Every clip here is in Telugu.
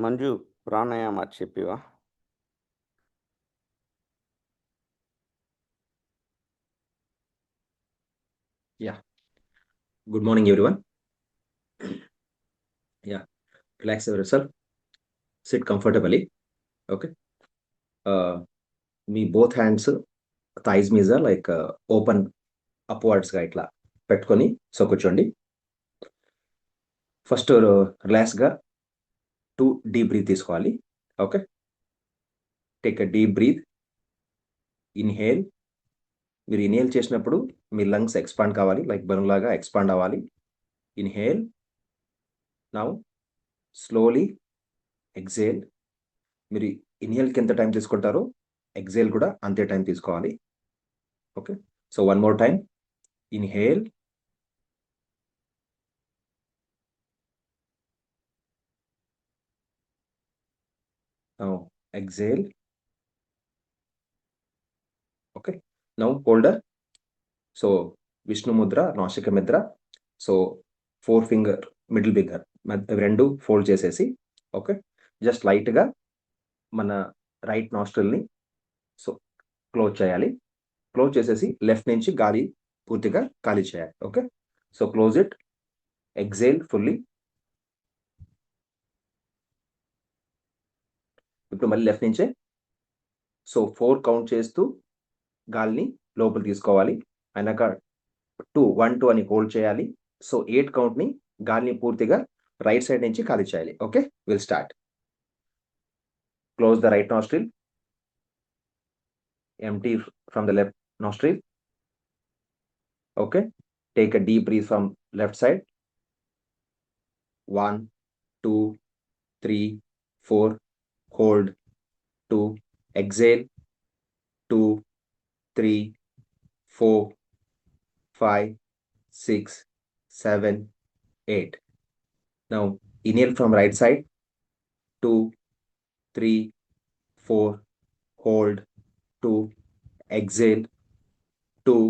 మంజు ప్రాణాయామ చెప్పివా? Yeah. Good morning, everyone. Yeah. Relax yourself. Sit comfortably. Okay. Me both hands thighs మీద లైక్ ఓపెన్ అప్వర్డ్స్ గా ఇట్లా పెట్టుకొని సో కూర్చోండి. ఫస్ట్ రిలాక్స్ గా 2 డీప్ బ్రీత్ తీసుకోవాలి. Okay. Take a deep breath. Inhale. మీరు ఇన్హేల్ చేసినప్పుడు మీ లంగ్స్ ఎక్స్పాండ్ కావాలి, లైక్ బలూన్ లాగా ఎక్స్పాండ్ అవ్వాలి. ఇన్హేల్. Now slowly exhale. మీరు ఇన్హేల్కి ఎంత టైం తీసుకుంటారో ఎక్సేల్ కూడా అంతే టైం తీసుకోవాలి. Okay. So one more time. Inhale. Now exhale. Okay. Now hold her. So Vishnu Mudra, Nashika Mudra. So 4 finger middle finger రెండు ఫోల్డ్ చేసేసి ఓకే జస్ట్ లైట్గా మన రైట్ నాస్ట్రిల్ని సో క్లోజ్ చేయాలి. క్లోజ్ చేసేసి లెఫ్ట్ నుంచి గాలి పూర్తిగా ఖాళీ చేయాలి. Okay. So close it. Exhale fully. ఇప్పుడు మళ్ళీ లెఫ్ట్ నుంచే సో 4 కౌంట్ చేస్తూ గాలిని లోపల తీసుకోవాలి. అయినాక 2 1 2 అని హోల్డ్ చేయాలి. సో 8 కౌంట్ని గాలిని పూర్తిగా రైట్ సైడ్ నుంచి ఖాళీ చేయాలి. Okay. Will start. Close the right nostril. Empty from the left nostril. Okay. Take a deep breath from left side. 1 2 3 4 hold. 2 exhale. 2 3 4 5 6 7 8. Now inhale from right side. 2 3 4 hold. 2 exhale. 2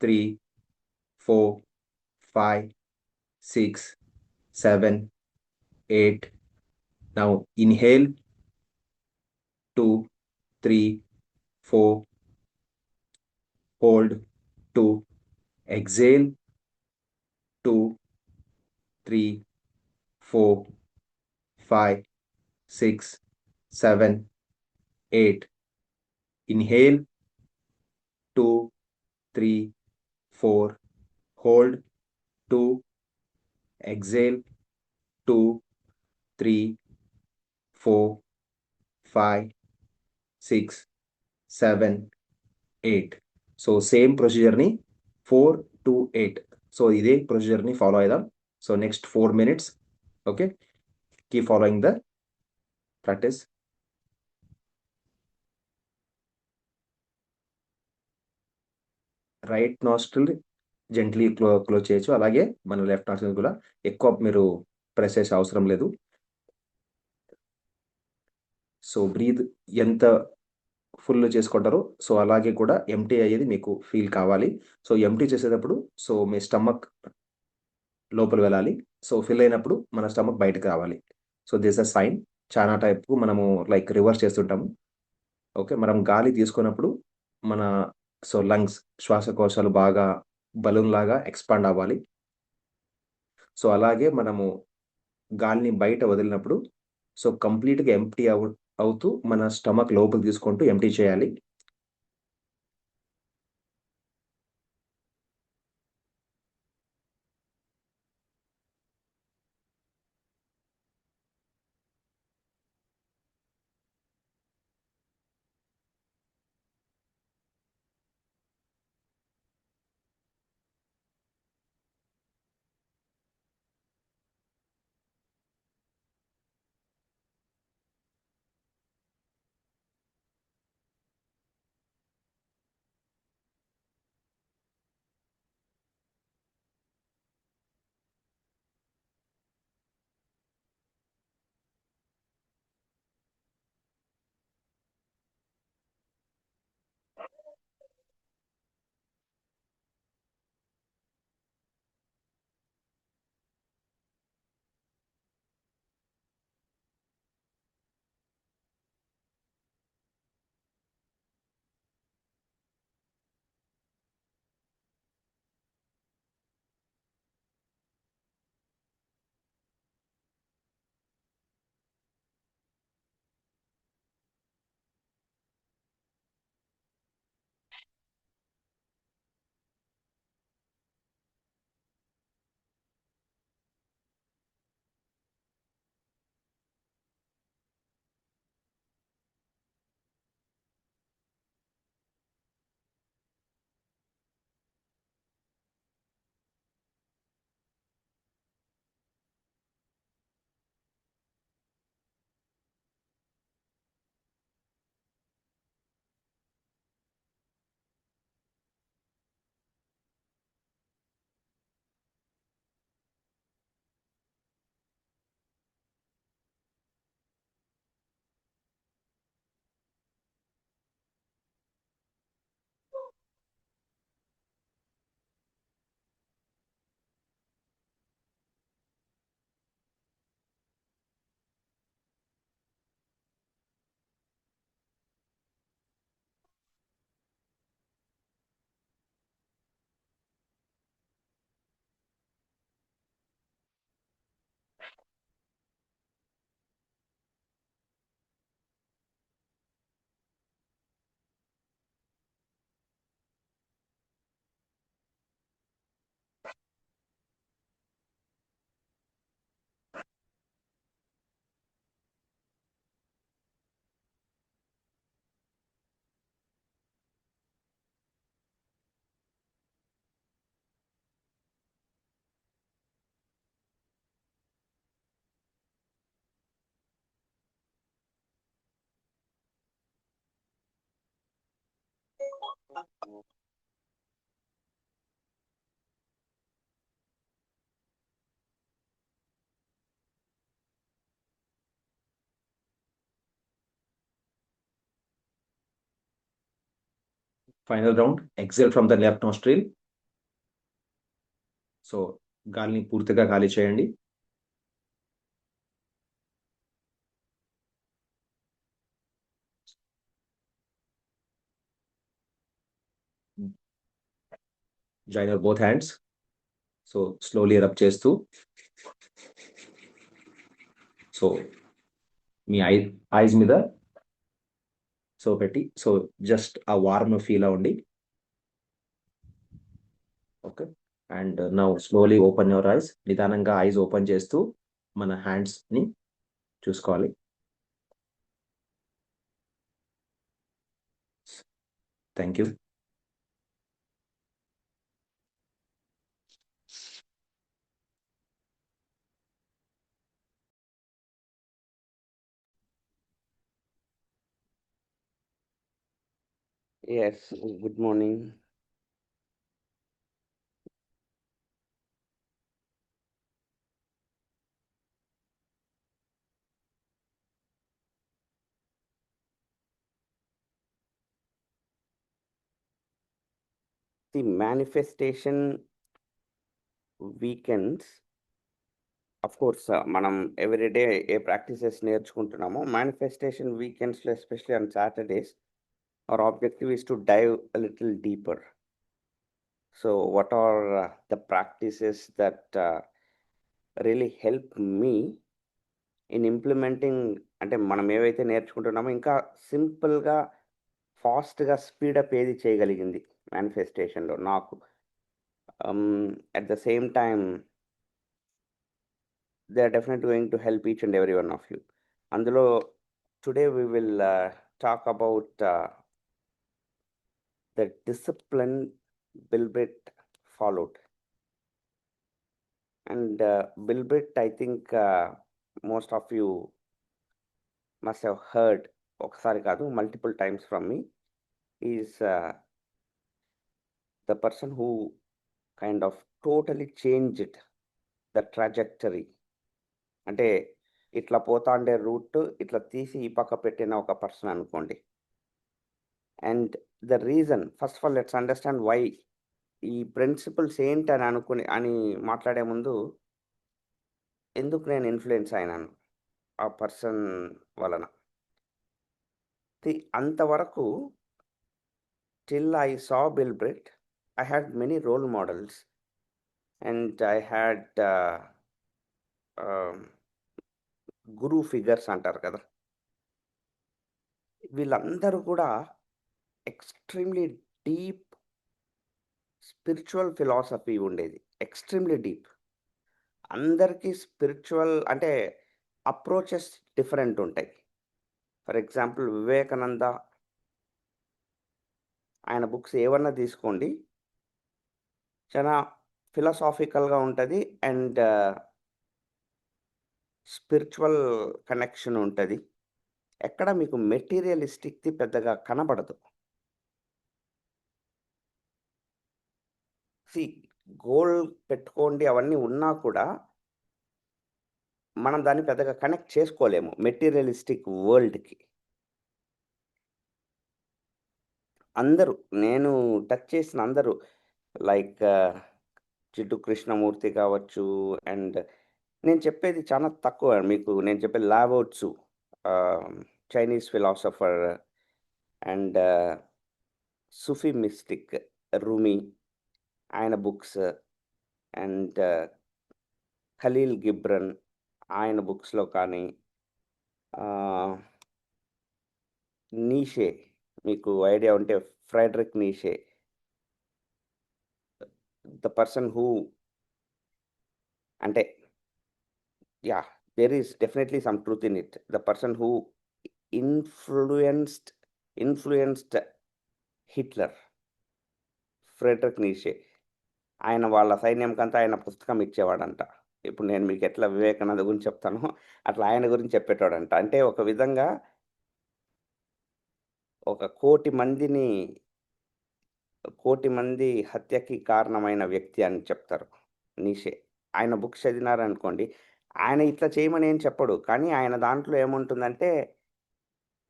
3 4 5 6 7 8. Now inhale. 2 3 4 hold. 2 exhale. 2 3 4 5 6 7 8. Inhale. 2 3 4 hold. 2 exhale. 2 3 4 5 6 7 8. So same ప్రొసీజర్ని 4 to 8. సో ఇదే ప్రొసీజర్ని ఫాలో అవుదాం. So next 4 minutes. Okay. Keep following the practice. Right nostril gently close చేయొచ్చు. అలాగే మన లెఫ్ట్ నాస్ట్రిల్ కూడా ఎక్కువ మీరు ప్రెస్ చేసే అవసరం లేదు. సో బ్రీత్ ఎంత ఫుల్ చేసుకుంటారో సో అలాగే కూడా ఎంటీ అయ్యేది మీకు ఫీల్ కావాలి. సో ఎంటీ చేసేటప్పుడు సో మీ స్టమక్ లోపల వెళ్ళాలి. సో ఫిల్ అయినప్పుడు మన స్టమక్ బయటకు రావాలి. So this a sign. చాలా టైపు మనము లైక్ రివర్స్ చేస్తుంటాము. ఓకే. మనం గాలి తీసుకున్నప్పుడు మన సో లంగ్స్ శ్వాసకోశాలు బాగా బలూన్ లాగా ఎక్స్పాండ్ అవ్వాలి. సో అలాగే మనము గాలిని బయట వదిలినప్పుడు సో కంప్లీట్‌గా ఎంప్టీ అవుతూ మన స్టమక్ లోపలికి తీసుకుంటూ ఎంప్టీ చేయాలి. Final round, exhale from the left nostril. So గాలిని పూర్తిగా ఖాళీ చేయండి. Join your both hands. So slowly rub చేస్తూ, సో మీ ఐస్ మీద సో పెట్టి, సో జస్ట్ ఆ వార్మ్ ఫీల్ అవ్వండి. Okay, and now slowly open your eyes. నిదానంగా ఐస్ ఓపెన్ చేస్తూ మన హ్యాండ్స్ని చూసుకోవాలి. Thank you. Yes, good morning. The manifestation weekends, of course, మనం everyday A practices నేర్చుకుంటున్నామో manifestation weekends, especially on Saturdays, our objective is to dive a little deeper. So what are the practices that really help me in implementing, అంటే మనం ఏవైతే నేర్చుకుంటున్నామో ఇంకా సింపుల్గా ఫాస్ట్గా స్పీడప్ ఏది చేయగలిగింది మేనిఫెస్టేషన్లో నాకు. At the same time they are definitely going to help each and every one of you. అందులో today we will talk about the discipline Bill Britt followed. And Bill Britt, I think most of you must have heard, ఒకసారి కాదు multiple times from me, is the person who kind of totally changed the trajectory. అంటే ఇట్లా పోతా ఉండే రూట్ ఇట్లా తీసి ఈ పక్క పెట్టిన ఒక పర్సన్ అనుకోండి. And the reason, first of all let's understand why ఈ ప్రిన్సిపల్స్ ఏంటి అని మాట్లాడే ముందు ఎందుకు నేను ఇన్ఫ్లుయెన్స్ అయినాను ఆ పర్సన్ వలన. అంతవరకు till I saw Bill Britt, I had many role models, and I had Guru figures అంటారు కదా, వీళ్ళందరూ కూడా ఎక్స్ట్రీమ్లీ డీప్ స్పిరిచువల్ ఫిలాసఫీ ఉండేది. Extremely deep. అందరికీ స్పిరిచువల్ అంటే అప్రోచెస్ డిఫరెంట్ ఉంటాయి. ఫర్ ఎగ్జాంపుల్ వివేకానంద, ఆయన బుక్స్ ఏమన్నా తీసుకోండి, చాలా ఫిలాసాఫికల్గా ఉంటుంది అండ్ స్పిరిచువల్ కనెక్షన్ ఉంటుంది. ఎక్కడ మీకు మెటీరియలిస్టిక్ది పెద్దగా కనబడదు. గోల్ పెట్టుకోండి అవన్నీ ఉన్నా కూడా మనం దాన్ని పెద్దగా కనెక్ట్ చేసుకోలేము మెటీరియలిస్టిక్ వరల్డ్కి. అందరూ నేను టచ్ చేసిన అందరూ లైక్ జిడ్డు కృష్ణమూర్తి కావచ్చు, అండ్ నేను చెప్పేది చాలా తక్కువ మీకు. నేను చెప్పే Lao Tzu, Chinese philosopher, and Sufi mystic Rumi, ఆయన బుక్స్, అండ్ ఖలీల్ గిబ్రన్ ఆయన బుక్స్లో కానీ, నీషే, మీకు ఐడియా ఉంటే Friedrich Nietzsche, the person who, అంటే yeah, there is definitely some truth in it. The person who influenced Hitler, Friedrich Nietzsche. ఆయన వాళ్ళ సైన్యంకంతా ఆయన పుస్తకం ఇచ్చేవాడంట. ఇప్పుడు నేను మీకు ఎట్లా వివేకానంద గురించి చెప్తానో అట్లా ఆయన గురించి చెప్పేటోడంట. అంటే ఒక విధంగా 1,00,00,000 మందిని కోటి మంది హత్యకి కారణమైన వ్యక్తి అని చెప్తారు. నీషే. ఆయన బుక్స్ చదివినారనుకోండి, ఆయన ఇట్లా చేయమని ఏం చెప్పడు. కానీ ఆయన దాంట్లో ఏముంటుందంటే,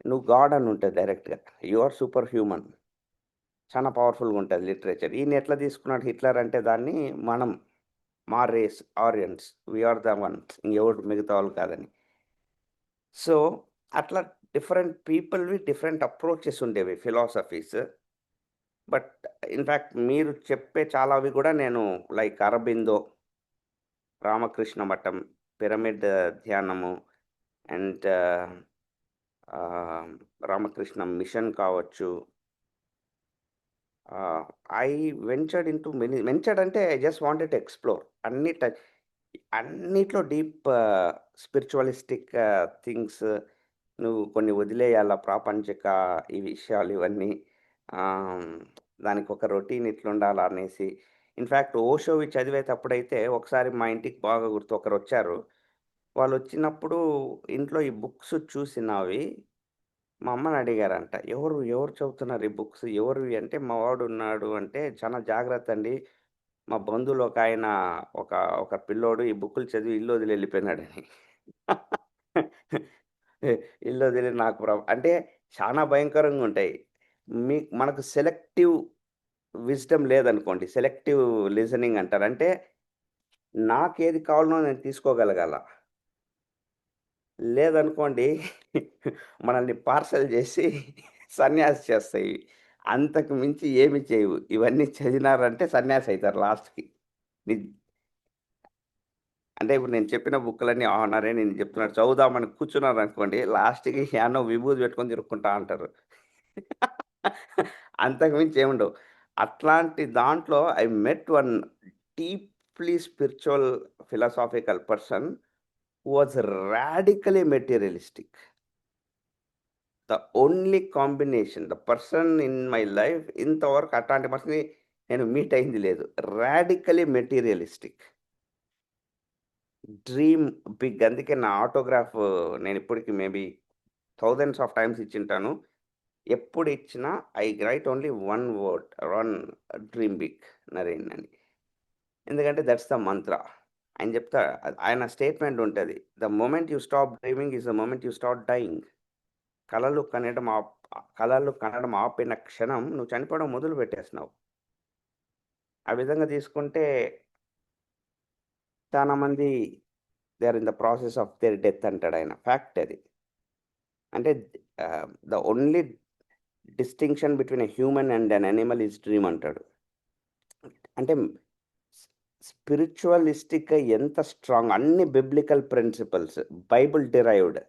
నువ్వు గాడ్ అని ఉంటది డైరెక్ట్‌గా. You are superhuman. చాలా పవర్‌ఫుల్‌గా ఉంటది లిటరేచర్. ఈయన ఎట్లా తీసుకున్నాడు హిట్లర్ అంటే దాన్ని మనం, మా race Aryans, we are the one. ఇంకెవడు మిగతా వాళ్ళు కాదని. సో, అట్లా డిఫరెంట్ పీపుల్‌వి డిఫరెంట్ అప్రోచెస్ ఉండేవి ఫిలాసఫీస్. బట్ ఇన్‌ఫాక్ట్ మీరు చెప్పే చాలావి కూడా నేను లైక్ అరబిందో, రామకృష్ణ మఠం, పిరమిడ్ ధ్యానము అండ్ రామకృష్ణ మిషన్ కావచ్చు. ఐ వెంచర్డ్ ఇంటూ వెంచర్డ్ అంటే I just wanted to explore. అన్నిట్లో డీప్ స్పిరిచువలిస్టిక్ థింగ్స్ నువ్వు కొన్ని వదిలేయాల ప్రాపంచిక ఈ విషయాలు ఇవన్నీ. ఆహ్, దానికొక రొటీన్ ఇట్లుండాలా అనేసి. ఇన్‌ఫాక్ట్ ఓషోవి చదివేతప్పుడైతే ఒకసారి మా ఇంటికి బాగా గుర్తు ఒకరొచ్చారు. వాళ్ళొచ్చినప్పుడు ఇంట్లో ఈ బుక్స్ చూసి నావి మా అమ్మని అడిగారంట. ఎవరు చదువుతున్నారు ఈ బుక్స్? ఎవరివి అంటే, మా వాడున్నాడు అంటే, చాలా జాగ్రత్తండి. మా బంధువులు ఒకాయన ఒక ఒక పిల్లోడు ఈ బుక్కులు చదివి ఇల్లొదిలి ఎళ్ళిపోయినాడని. ఇల్లొదిలి నాకు అంటే చాలా భయంకరంగుంటాయి. మనకు సెలెక్టివ్ విజ్డమ్ లేదనుకోండి. సెలెక్టివ్ లిజనింగ్ అంటారు. అంటే నాకేది కావాలనో నేను తీసుకోగలగాల. లేదనుకోండి మనల్ని పార్సెల్ జేసి సన్యాసి చేస్తాయి. అంతకు మించి ఏమి చేయవు. ఇవన్నీ చదివినారంటే సన్యాసి అయితారు లాస్ట్‌కి. ని అంటే ఇప్పుడు నేను చెప్పిన బుక్కులన్నీ అరే! నేను చెప్తున్నాడు చదువుదామని కూర్చున్నారనుకోండి లాస్ట్‌కి యాడనో విభూది పెట్టుకొని తిరుక్కుంటా ఉంటారు. అంతకు మించి ఏముండవు. అట్లాంటి దాంట్లో I met one deeply spiritual philosophical person who was radically materialistic. The only combination. The person in my life ఇంతవరకు అట్లాంటి పర్సన్‌ని నేను మీట్ అయింది లేదు. Radically materialistic. Dream big. అందుకే నా ఆటోగ్రాఫ్ నేనిప్పటికి మేబీ థౌసండ్స్ ఆఫ్ టైమ్స్ ఇచ్చుంటాను. ఎప్పుడు ఇచ్చినా I write only one word, one dream big Naren అని. ఎందుకంటే దట్స్ ద మంత్ర. ఆయన చెప్తా ఆయన స్టేట్మెంట్ ఉంటది. The moment you stop dreaming is the moment you start dying. కలలు కనడం కలలు కనడం ఆపిన క్షణం నువ్వు చనిపోవడం మొదలుపెట్టేస్తున్నావు. ఆ విధంగా తీసుకుంటే చాలా మంది they are in the process of their death అంటాడాయన. ఫ్యాక్ట్ అది. అంటే the only distinction between a human and an animal is dream అంటాడు. అంటే స్పిరిచువలిస్టిక్‌గా ఎంత స్ట్రాంగ్ అన్ని బిబ్లికల్ ప్రిన్సిపల్స్, బైబిల్ డిరైవ్డ్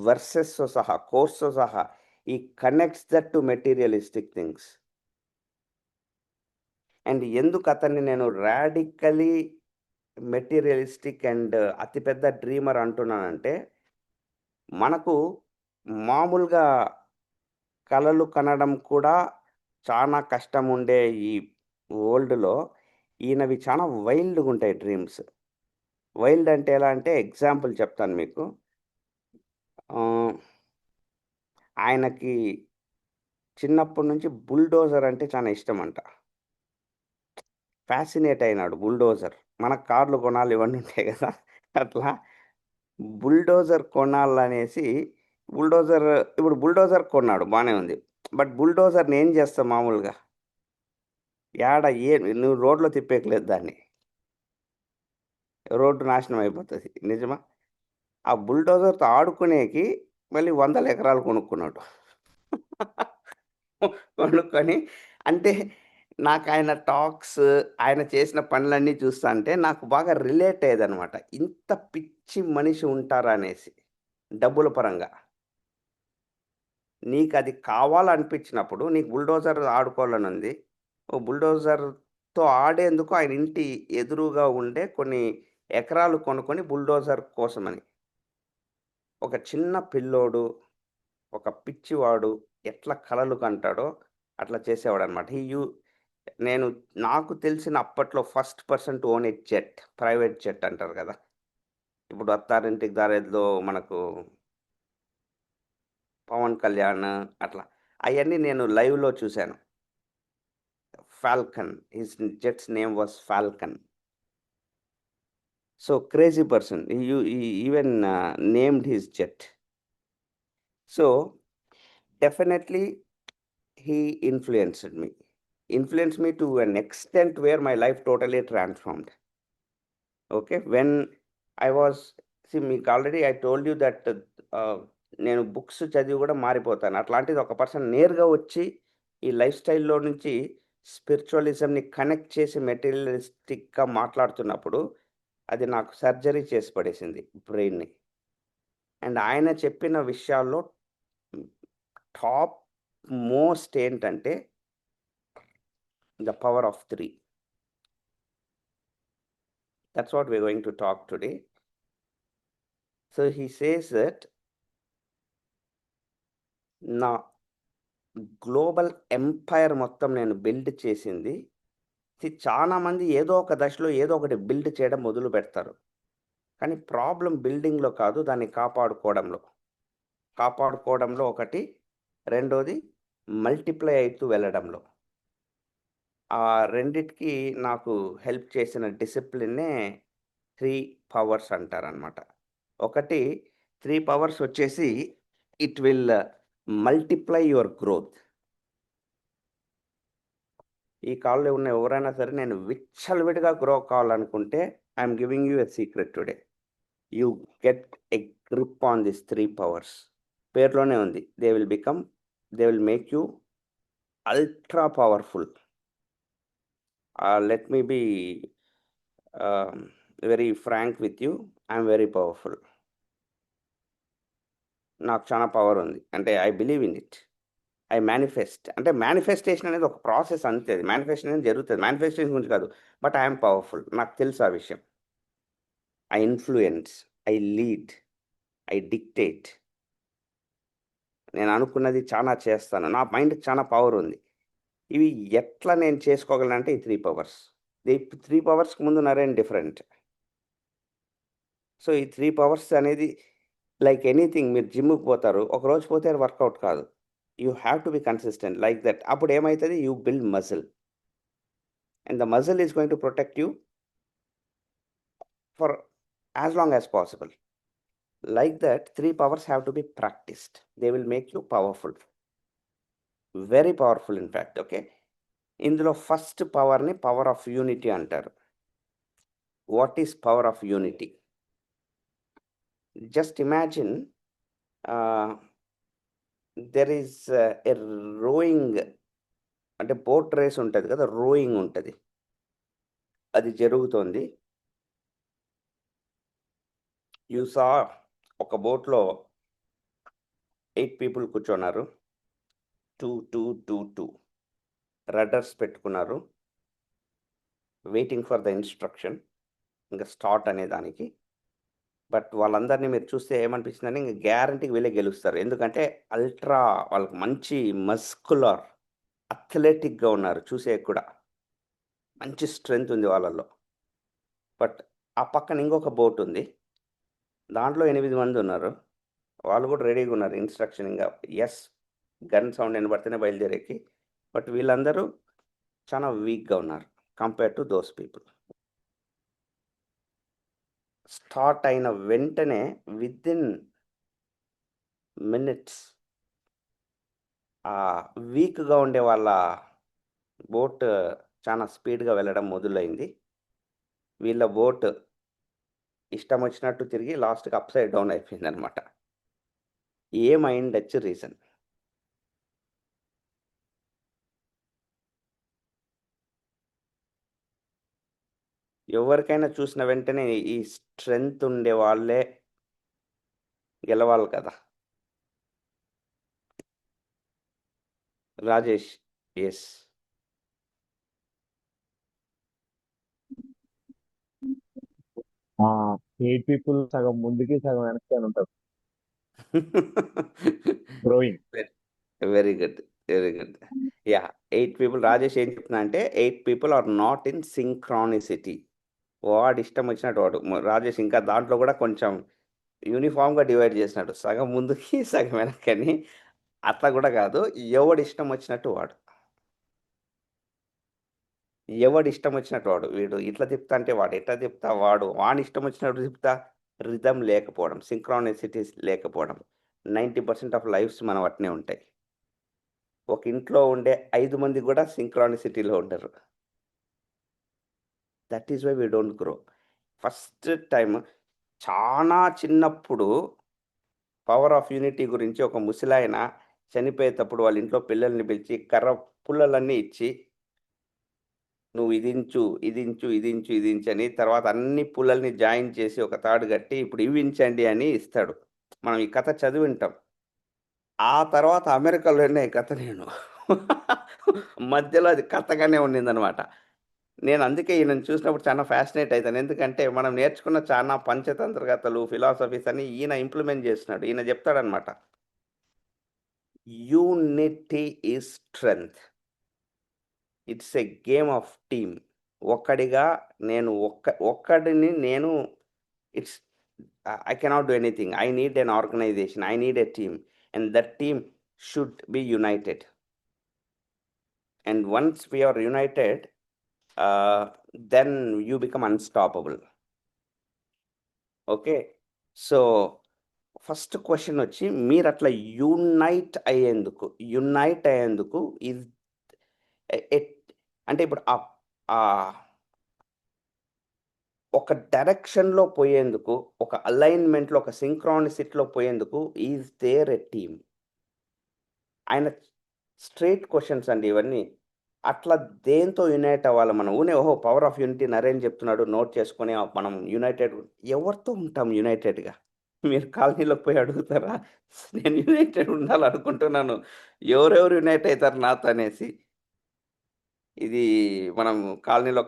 వెర్సెస్‌తో సహా, కోర్స్‌తో సహా ఈ connects that to materialistic things. And ఎందుకు అతన్ని నేను రాడికల్లీ మెటీరియలిస్టిక్ అండ్ అతిపెద్ద డ్రీమర్ అంటున్నానంటే, మనకు మామూలుగా కలలు కనడం కూడా చానా కష్టముండే ఈ వరల్డ్‌లో ఈయనవి చాలా వైల్డ్‌గుంటాయి డ్రీమ్స్. వైల్డ్ అంటే ఎలా అంటే ఎగ్జాంపుల్ చెప్తాను మీకు. ఆహ్, ఆయనకి చిన్నప్పటి నుంచి బుల్డోజర్ అంటే చాలా ఇష్టమంట. ఫ్యాసినేట్ అయినాడు బుల్డోజర్. మనకు కార్లు కొనాలి ఇవన్నీ ఉంటాయి గదా! అట్లా బుల్డోజర్ కొనాలనేసి బుల్డోజర్ కొన్నాడు బానే ఉంది. బట్ బుల్డోజర్‌ని ఏం చేస్తాం మామూలుగా? యాడ నువ్వు రోడ్‌లో తిప్పేకి దాన్ని. రోడ్డు నాశనం అయిపోతది. నిజమా? ఆ బుల్డోజర్‌తో ఆడుకునేకి మళ్ళీ వందల ఎకరాలు కొనుక్కున్నాడు. కొనుక్కొని అంటే నాకాయన టాక్స్, ఆయన చేసిన పనులన్నీ చూస్తాంటే నాకు బాగా రిలేట్ అయ్యేదనమాట. ఇంత పిచ్చి మనిషి ఉంటారా అనేసి. డబ్బుల పరంగా. నీకది కావాలనిపించినప్పుడు నీకు బుల్డోజర్ ఆడుకోవాలనుంది. ఓ బుల్డోజర్‌తో ఆడేందుకు ఆయన ఇంటి ఎదురుగా ఉండే కొన్ని ఎకరాలు కొనుక్కొని బుల్డోజర్ కోసమని. ఒక చిన్న పిల్లోడు, ఒక పిచ్చివాడు ఎట్లా కలలు కంటాడో అట్లా చేసేవాడనమాట. నేను నాకు తెలిసిన అప్పట్లో first person to own a jet. Private jet అంటారు గదా! ఇప్పుడు 'అత్తారింటికి దారేదిలో' మనకు 'పవన్ కళ్యాణ్' అట్లా. అయన్నీ నేను లైవ్‌లో చూసాను. Falcon. His jet's name was Falcon. So crazy person. He even named his jet. So definitely he influenced me to an extent where my life totally transformed. Okay, when I was, see, మీకు already I told you that నేను బుక్స్ చదివి కూడా మారిపోతాను. అట్లాంటిది ఒక పర్సన్ నేరుగా వచ్చి ఈ లైఫ్ స్టైల్‌లో నుంచి స్పిరిచువలిజంని కనెక్ట్ చేసి మెటీరియలిస్టిక్‌గా మాట్లాడుతున్నప్పుడు అది నాకు సర్జరీ చేసి పడేసింది బ్రెయిన్‌ని. అండ్ ఆయన చెప్పిన విషయాల్లో టాప్ మోస్ట్ ఏంటంటే the power of 3. That's what we're going to talk today. So he says that నా గ్లోబల్ ఎంపైర్ మొత్తం నేను బిల్డ్ చేసింది. చాలామంది ఏదో ఒక దశలో ఏదో ఒకటి బిల్డ్ చేయడం మొదలు పెడతారు. కానీ ప్రాబ్లం బిల్డింగ్‌లో కాదు, దాన్ని కాపాడుకోవడంలో ఒకటి. రెండోది మల్టిప్లై అవుతూ వెళ్ళడంలో. ఆ రెండిటికి నాకు హెల్ప్ చేసిన డిసిప్లిన్నే 3 పవర్స్ అంటారనమాట. ఒకటి 3 పవర్స్ వచ్చేసి it will multiply your growth. ఈ కాల్‌లో ఉన్న ఎవరైనా సరే నేను విచ్చలవిడిగా గ్రో కావాలనుకుంటే I'm giving you a secret today. You get a grip on this 3 powers. పేరులోనే ఉంది. They will make you ultra powerful. Let me be very frank with you. I'm very powerful. నాకు చాలా పవర్ ఉంది. అంటే I believe in it. I manifest. అంటే మేనిఫెస్టేషన్ అనేది ఒక ప్రాసెస్ అంతే. అది మేనిఫెస్టేషన్ అనేది జరుగుతుంది. మేనిఫెస్టేషన్ గురించి కాదు. But I'm powerful. నాకు తెలుసు ఆ విషయం. I influence, I lead, I dictate. నేను అనుకున్నది చాలా చేస్తాను. నా మైండ్‌కి చాలా పవర్ ఉంది. ఇవి ఎట్లా నేను చేసుకోగలనంటే ఈ 3 పవర్స్. ఈ 3 పవర్స్‌కి ముందు నరేన్ డిఫరెంట్. సో ఈ 3 పవర్స్ అనేది లైక్ ఎనీథింగ్. మీరు జిమ్‌కి పోతారు. ఒకరోజు పోతే అది వర్కౌట్ కాదు. You have to be consistent like that. అప్పుడు ఏమైతది, you build muscle. And the muscle is going to protect you for as long as possible. Like that, 3 powers have to be practiced. They will make you powerful. Very powerful in fact. Okay. ఇందులో ఫస్ట్ పవర్ని పవర్ ఆఫ్ యూనిటీ అంటారు. What is power of unity? Just imagine there is a rowing, అంటే బోట్ రేస్ ఉంటుంది కదా, రోయింగ్ ఉంటుంది. అది జరుగుతోంది. యూ సా ఒక బోట్లో 8 పీపుల్ కూర్చున్నారు. 2 2 2 2 రడ్డర్స్ పెట్టుకున్నారు. వెయిటింగ్ ఫర్ ద ఇన్స్ట్రక్షన్, ఇంకా స్టార్ట్ అనే దానికి. బట్ వాళ్ళందరినీ మీరు చూస్తే ఏమనిపిస్తుందంటే ఇంక గ్యారంటీకి వీళ్ళే గెలుస్తారు. ఎందుకంటే అల్ట్రా వాళ్ళకి మంచి మస్కులర్ అథ్లెటిక్గా ఉన్నారు. చూసే కూడా మంచి స్ట్రెంగ్త్ ఉంది వాళ్ళల్లో. బట్ ఆ పక్కన ఇంకొక బోట్ ఉంది. దాంట్లో 8 మంది ఉన్నారు. వాళ్ళు కూడా రెడీగా ఉన్నారు ఇన్స్ట్రక్షన్. ఇంకా ఎస్, గన్ సౌండ్ వినబడితేనే బయలుదేరేకి. బట్ వీళ్ళందరూ చాలా వీక్గా ఉన్నారు compare to those people. Start అయిన వెంటనే వితిన్ మినిట్స్ ఆ వీక్గా ఉండే వాళ్ళ బోట్ చాలా స్పీడ్గా వెళ్ళడం మొదలైంది. వీళ్ళ బోట్ ఇష్టం వచ్చినట్టు తిరిగి లాస్ట్కి అప్ సైడ్ డౌన్ అయిపోయింది అనమాట. ఏమైండొచ్చు రీజన్? ఎవరికైనా చూసిన వెంటనే ఈ స్ట్రెంగ్త్ ఉండే వాళ్ళే గెలవాలి కదా. రాజేష్, ఎస్. 8 పీపుల్ సగం ముందుకి సగం వెనక్కి అని ఉంటారు. Growing. Very good, very good. Yeah, 8 people. Rajesh ఏం చెప్తున్నా అంటే 8 people are not in synchronicity. వాడు ఇష్టం వచ్చినట్టు వాడు. రాజేష్ ఇంకా దాంట్లో కూడా కొంచెం యూనిఫామ్గా డివైడ్ చేసినాడు, సగం ముందుకి సగం వెనక్కని. అట్లా కూడా కాదు, ఎవడు ఇష్టం వచ్చినట్టు వాడు. ఎవడి ఇష్టం వచ్చినట్టు వాడు. వీడు ఇట్లా తిప్పుతా అంటే వాడు ఎట్లా తిప్పుతా, వాని ఇష్టం వచ్చినట్టు తిప్పుతా. రిథమ్ లేకపోవడం, సింక్రానిసిటీస్ లేకపోవడం. 90% ఆఫ్ లైఫ్స్ మనవి అట్నే ఉంటాయి. ఒక ఇంట్లో ఉండే 5 మంది కూడా సింక్రానిసిటీలో ఉండరు. That is why we don't grow. First time చానా చిన్నప్పుడు 'పవర్ ఆఫ్ యూనిటీ' గురించి ఒక ముసలాయన చనిపోయేటప్పుడు వాళ్ళ ఇంట్లో పిల్లల్ని పిలిచి కర్ర పుల్లలన్నీ ఇచ్చి, "నువ్వు ఇదించు, ఇదించు, ఇదించు, ఇదించు" అని తర్వాత అన్ని పుల్లల్ని జాయిన్ చేసి ఒక తాడు కట్టి, "ఇప్పుడు ఇవించండి" అని ఇస్తాడు. మనం ఈ కథ చదివింటాం. ఆ తర్వాత అమెరికాలో విన్న ఈ కథ నేను. మధ్యలో అది కథగానే ఉండిందనమాట. నేను అందుకే ఈయనను చూసినప్పుడు చాలా ఫ్యాసినేట్ అయితాను. ఎందుకంటే మనం నేర్చుకున్న చానా పంచతంత్ర కథలు, ఫిలాసఫీస్ అన్ని ఈయన ఇంప్లిమెంట్ చేస్తున్నాడు. ఈయన చెప్తాడనమాట. Unity is strength. It's a game of team. ఒక్కడిగా ఒక్కడిని నేను it's I cannot do anything. I need an organization. I need a team. And that team should be united. And once we are united, then you become unstoppable. Okay. So, first question వచ్చి మీరట్లా యునైట్ అయ్యేందుకు ఇస్ ఎట్ అంటే ఇప్పుడు ఒక డైరెక్షన్‌లో పోయేందుకు, ఒక అలైన్‌మెంట్‌లో, ఒక సింక్రానిసిటీలో పోయేందుకు ఈస్ దేర్ ఎ టీమ్? ఆయన స్ట్రెయిట్ క్వెషన్స్ అండి ఇవన్నీ. అట్లా దేనితో యునైట్ అవ్వాలి మనం? ఓహో! 'పవర్ ఆఫ్ యూనిటీ' నరేన్ చెప్తున్నాడు నోట్ చేసుకొని మనం యునైటెడ్ ఎవరితో ఉంటాం యునైటెడ్‌గా? మీరు కాలనీలోకి పోయి అడుగుతారా? నేను యునైటెడ్ ఉండాలనుకుంటున్నాను. ఎవరెవరు యునైట్ అయితారు నాతో అనేసి. ఇది మనం కాలనీలో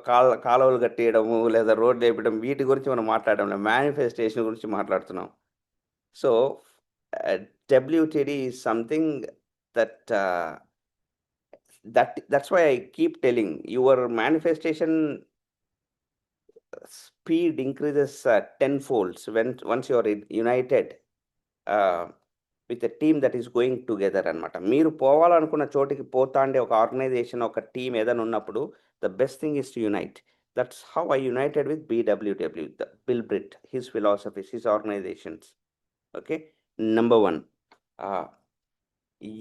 కాలువలు కట్టేయడము, లేదా రోడ్లేపడం వీటి గురించి మనం మాట్లాడడం లేదు. మేనిఫెస్టేషన్ గురించి మాట్లాడుతున్నాం. So, WTD is something that that's why I keep telling your manifestation speed increases 10 folds once you are united uh, with a team that is going together అనమాట. మీరు పోవాలనుకున్న చోటికి పోతాండే ఒక ఆర్గనైజేషన్, ఒక టీం ఏదైనా ఉన్నప్పుడు the best thing is to unite. That's how I united with BWW, Bill Britt, his philosophies, his organizations. Okay. Number one,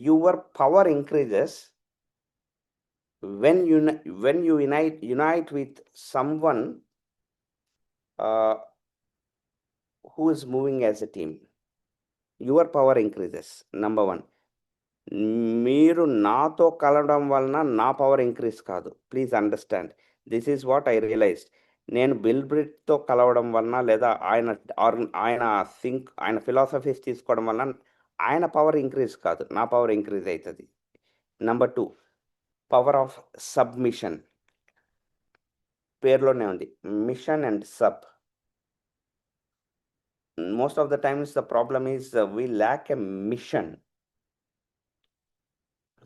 your power increases when you unite with someone who is moving as a team. Your power increases. Number one, మీరు నాతో కలవడం వలన నా పవర్ ఇంక్రీజ్ కాదు. Please understand. This is what I realised. నేను బిల్ బ్రిట్‌తో కలవడం వలన, లేదా ఆయన ఫిలాసఫీస్ తీసుకోవడం వలన ఆయన పవర్ ఇంక్రీజ్ కాదు. నా పవర్ ఇంక్రీజ్ అవుతుంది. Number 2, power of submission. పేరులోనే ఉంది. Mission and sub. Most of the times the problem is we lack a mission.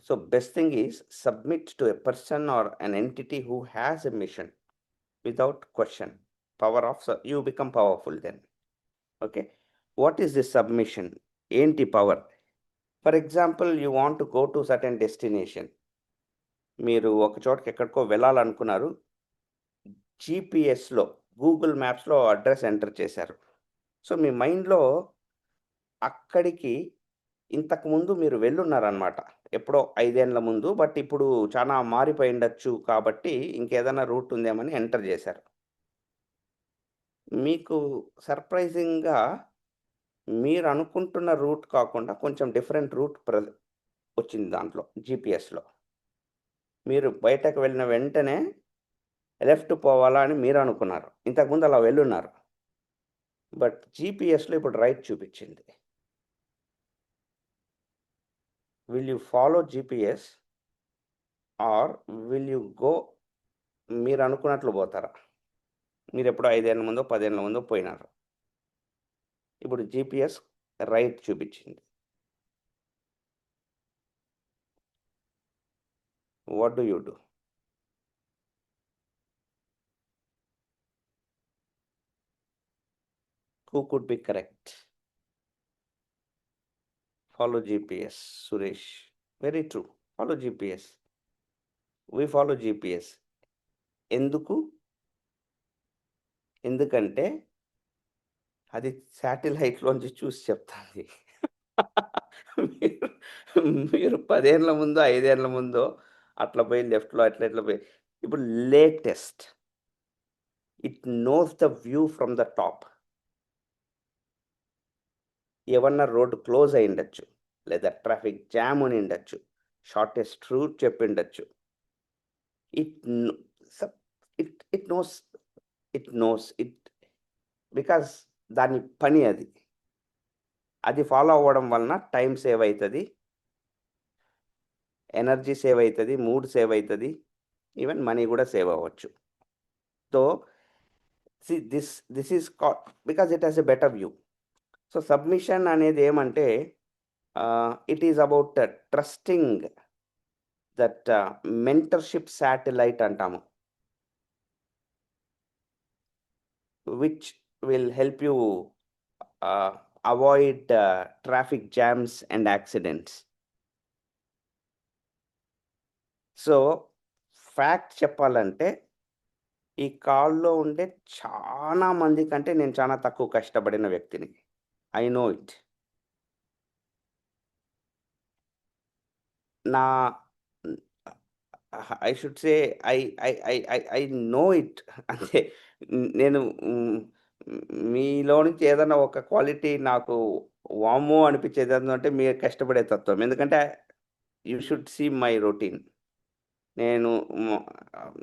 So best thing is submit to a person or an entity who has a mission without question. You become powerful then. Okay. What is this submission? Enti power. For example, you want to go to certain destination. మీరు ఒక చోటకి ఎక్కడికో వెళ్ళాలనుకున్నారు. జీపీఎస్లో, గూగుల్ మ్యాప్స్లో అడ్రస్ ఎంటర్ చేశారు. సో మీ మైండ్లో అక్కడికి ఇంతకుముందు మీరు వెళ్ళున్నారనమాట. ఎప్పుడో 5 ఏళ్ల ముందు. బట్ ఇప్పుడు చాలా మారిపోయి ఉండొచ్చు కాబట్టి ఇంకేదైనా రూట్ ఉందేమని ఎంటర్ చేశారు. మీకు సర్ప్రైజింగ్‌గా మీరు అనుకుంటున్న రూట్ కాకుండా కొంచెం డిఫరెంట్ రూట్ వచ్చింది దాంట్లో జీపీఎస్‌లో. మీరు బయటకు వెళ్ళిన వెంటనే లెఫ్ట్ పోవాలా అని మీరు అనుకున్నారు. ఇంతకుముందు అలా వెళ్ళున్నారు. బట్ జీపీఎస్‌లో ఇప్పుడు రైట్ చూపించింది. Will you follow GPS or will you go? మీరు అనుకున్నట్లు పోతారా? మీరు ఎప్పుడో 5 ఏళ్ల ముందో 10 ఏళ్ల ముందో పోయినారు. ఇప్పుడు జీపీఎస్ రైట్ చూపించింది. What do you do? Who could be correct? Follow GPS, Suresh. Very true. Follow GPS. We follow GPS. ఎందుకు? ఎందుకంటే అది శాటిలైట్‌లోంచి చూసి చెప్తాంది. మీరు మీరు 10 ఏళ్ల ముందో, 5 ఏళ్ల ముందో అట్లా పోయి లెఫ్ట్‌లో అట్లా ఇట్లా పోయి ఇప్పుడు latest it knows the view from the top. ఏవన్నా రోడ్ క్లోజ్ అయ్యుండొచ్చు. లేదా ట్రాఫిక్ జామ్ ఉండిండొచ్చు. షార్టెస్ట్ రూట్ చెప్పిండొచ్చు. It know sup it knows it because దాని పని అది. అది ఫాలో అవ్వడం వలన టైమ్ సేవ్ అయితది. ఎనర్జీ సేవ్ అయితది. మూడ్ సేవ్ అయితది. ఈవెన్ మనీ గూడా సేవ్ అవ్వచ్చు. So, this is because it has a better view. So, submission అనేది ఏమంటే it is about trusting that mentorship satellite అంటాము. Which will help you avoid traffic jams and accidents. So, fact చెప్పాలంటే ఈ కాల్‌లో ఉండే చాలా మంది కంటే నేను చాలా తక్కువ కష్టపడిన వ్యక్తిని. I know it. నా I should say I know it. అంటే నేను మీలో నుంచి ఏదన్నా ఒక క్వాలిటీ నాకు వామ్మో! అనిపించేది ఏదన్నా ఉంటే మీరు కష్టపడే తత్వం. ఎందుకంటే you should see my routine. నేను మొ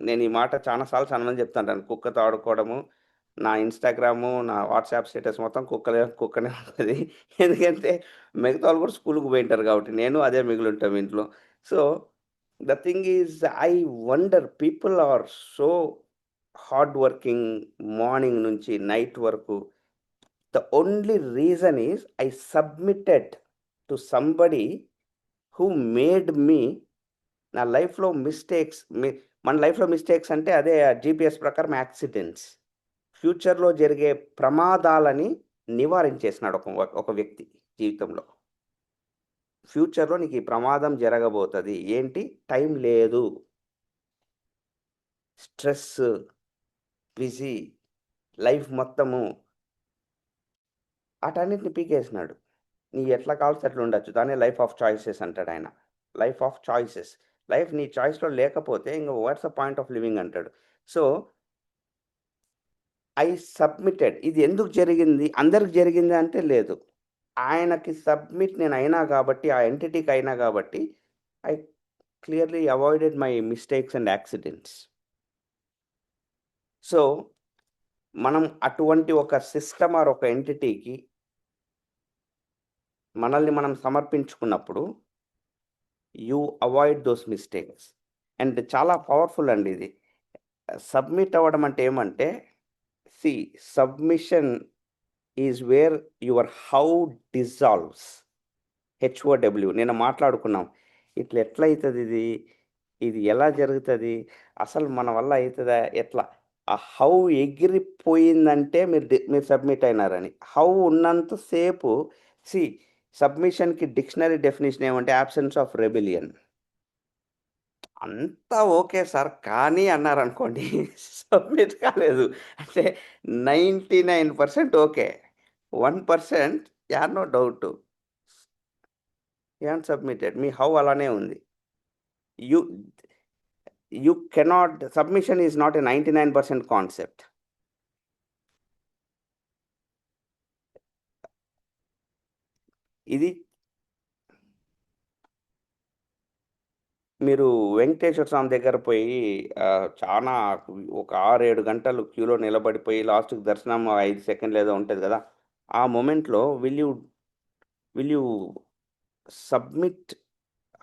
నేను ఈ మాట చాలా సార్లు చాలా మందికి చెప్తుంటాను. కుక్కతో ఆడుకోవడము, నా ఇన్‌స్టాగ్రాము, నా వాట్సాప్ స్టేటస్ మొత్తం కుక్కనే ఉంటది. ఎందుకంటే మిగతా వాళ్ళు కూడా స్కూలుకి పోయింటారు కాబట్టి నేను అదే మిగిలుంటాం ఇంట్లో. So, the thing is I wonder people are so hard working morning నుంచి నైట్ వరకు. The only reason is I submitted to somebody who made me నా లైఫ్‌లో మన లైఫ్‌లో మిస్టేక్స్ అంటే అదే జీపీఎస్ ప్రకారం యాక్సిడెంట్స్. ఫ్యూచర్‌లో జరిగే ప్రమాదాలని నివారించేసినాడు ఒక వ్యక్తి జీవితంలో. ఫ్యూచర్‌లో నీకు ఈ ప్రమాదం జరగబోతది. ఏంటి? టైం లేదు. స్ట్రెస్, బిజీ, లైఫ్ మొత్తము ఆటన్నిటిని పీకేసినాడు. నీకు ఎట్లా కావాల్సి అట్లా ఉండొచ్చు. దాన్నే లైఫ్ ఆఫ్ చాయిసెస్ అంటాడాయన. Life of choices. లైఫ్ నీ చాయిస్‌లో లేకపోతే ఇంక what's the point of living అంటాడు. So, I submitted. ఇది ఎందుకు జరిగింది? అందరికి జరిగిందా అంటే లేదు. ఆయనకి సబ్మిట్ నేనయినా గాబట్టి, ఆ ఎంటిటీకి అయినా గాబట్టి, I clearly avoided my mistakes and accidents. So, మనం అటువంటి ఒక సిస్టమ్ ఆర్ ఒక ఎంటిటీకి మనల్ని మనం సమర్పించుకున్నప్పుడు, you avoid those mistakes. And చాలా పవర్‌ఫుల్ అండి ఇది. సబ్మిట్ అవ్వడం అంటే ఏమంటే, see submission is where your how dissolves. H O W నిన్న మాట్లాడుకున్నాం. ఇట్లా ఎట్లయితది ఇది? ఇది ఎలా జరుగుతది? అసలు మన వల్ల అయితదా? ఎట్లా? ఆ హౌ ఎగిరిపోయిందంటే మీరు సబ్మిట్ అయినారని. హౌ ఉన్నంత సేపు సీ సబ్మిషన్‌కి డిక్షనరీ డెఫినిషన్ ఏమంటే యాబ్సెన్స్ ఆఫ్ రెబెలియన్. అంతా ఓకే సార్. కానీ అన్నారనుకోండి సబ్మిట్ కాలేదు. అంటే 99% okay. 1% yeah! No doubt. You haven't submitted. మీ హౌ అలానే ఉంది. You you cannot submission is not a 99% concept. ఇది మీరు వెంకటేశ్వర స్వామి దగ్గర పోయి చానా ఒక 6, 7 గంటలు క్యూలో నిలబడిపోయి లాస్ట్‌కి దర్శనం 5 సెకండ్లు ఏదో ఉంటది గదా! ఆ మొమెంట్‌లో విల్ యూ సబ్మిట్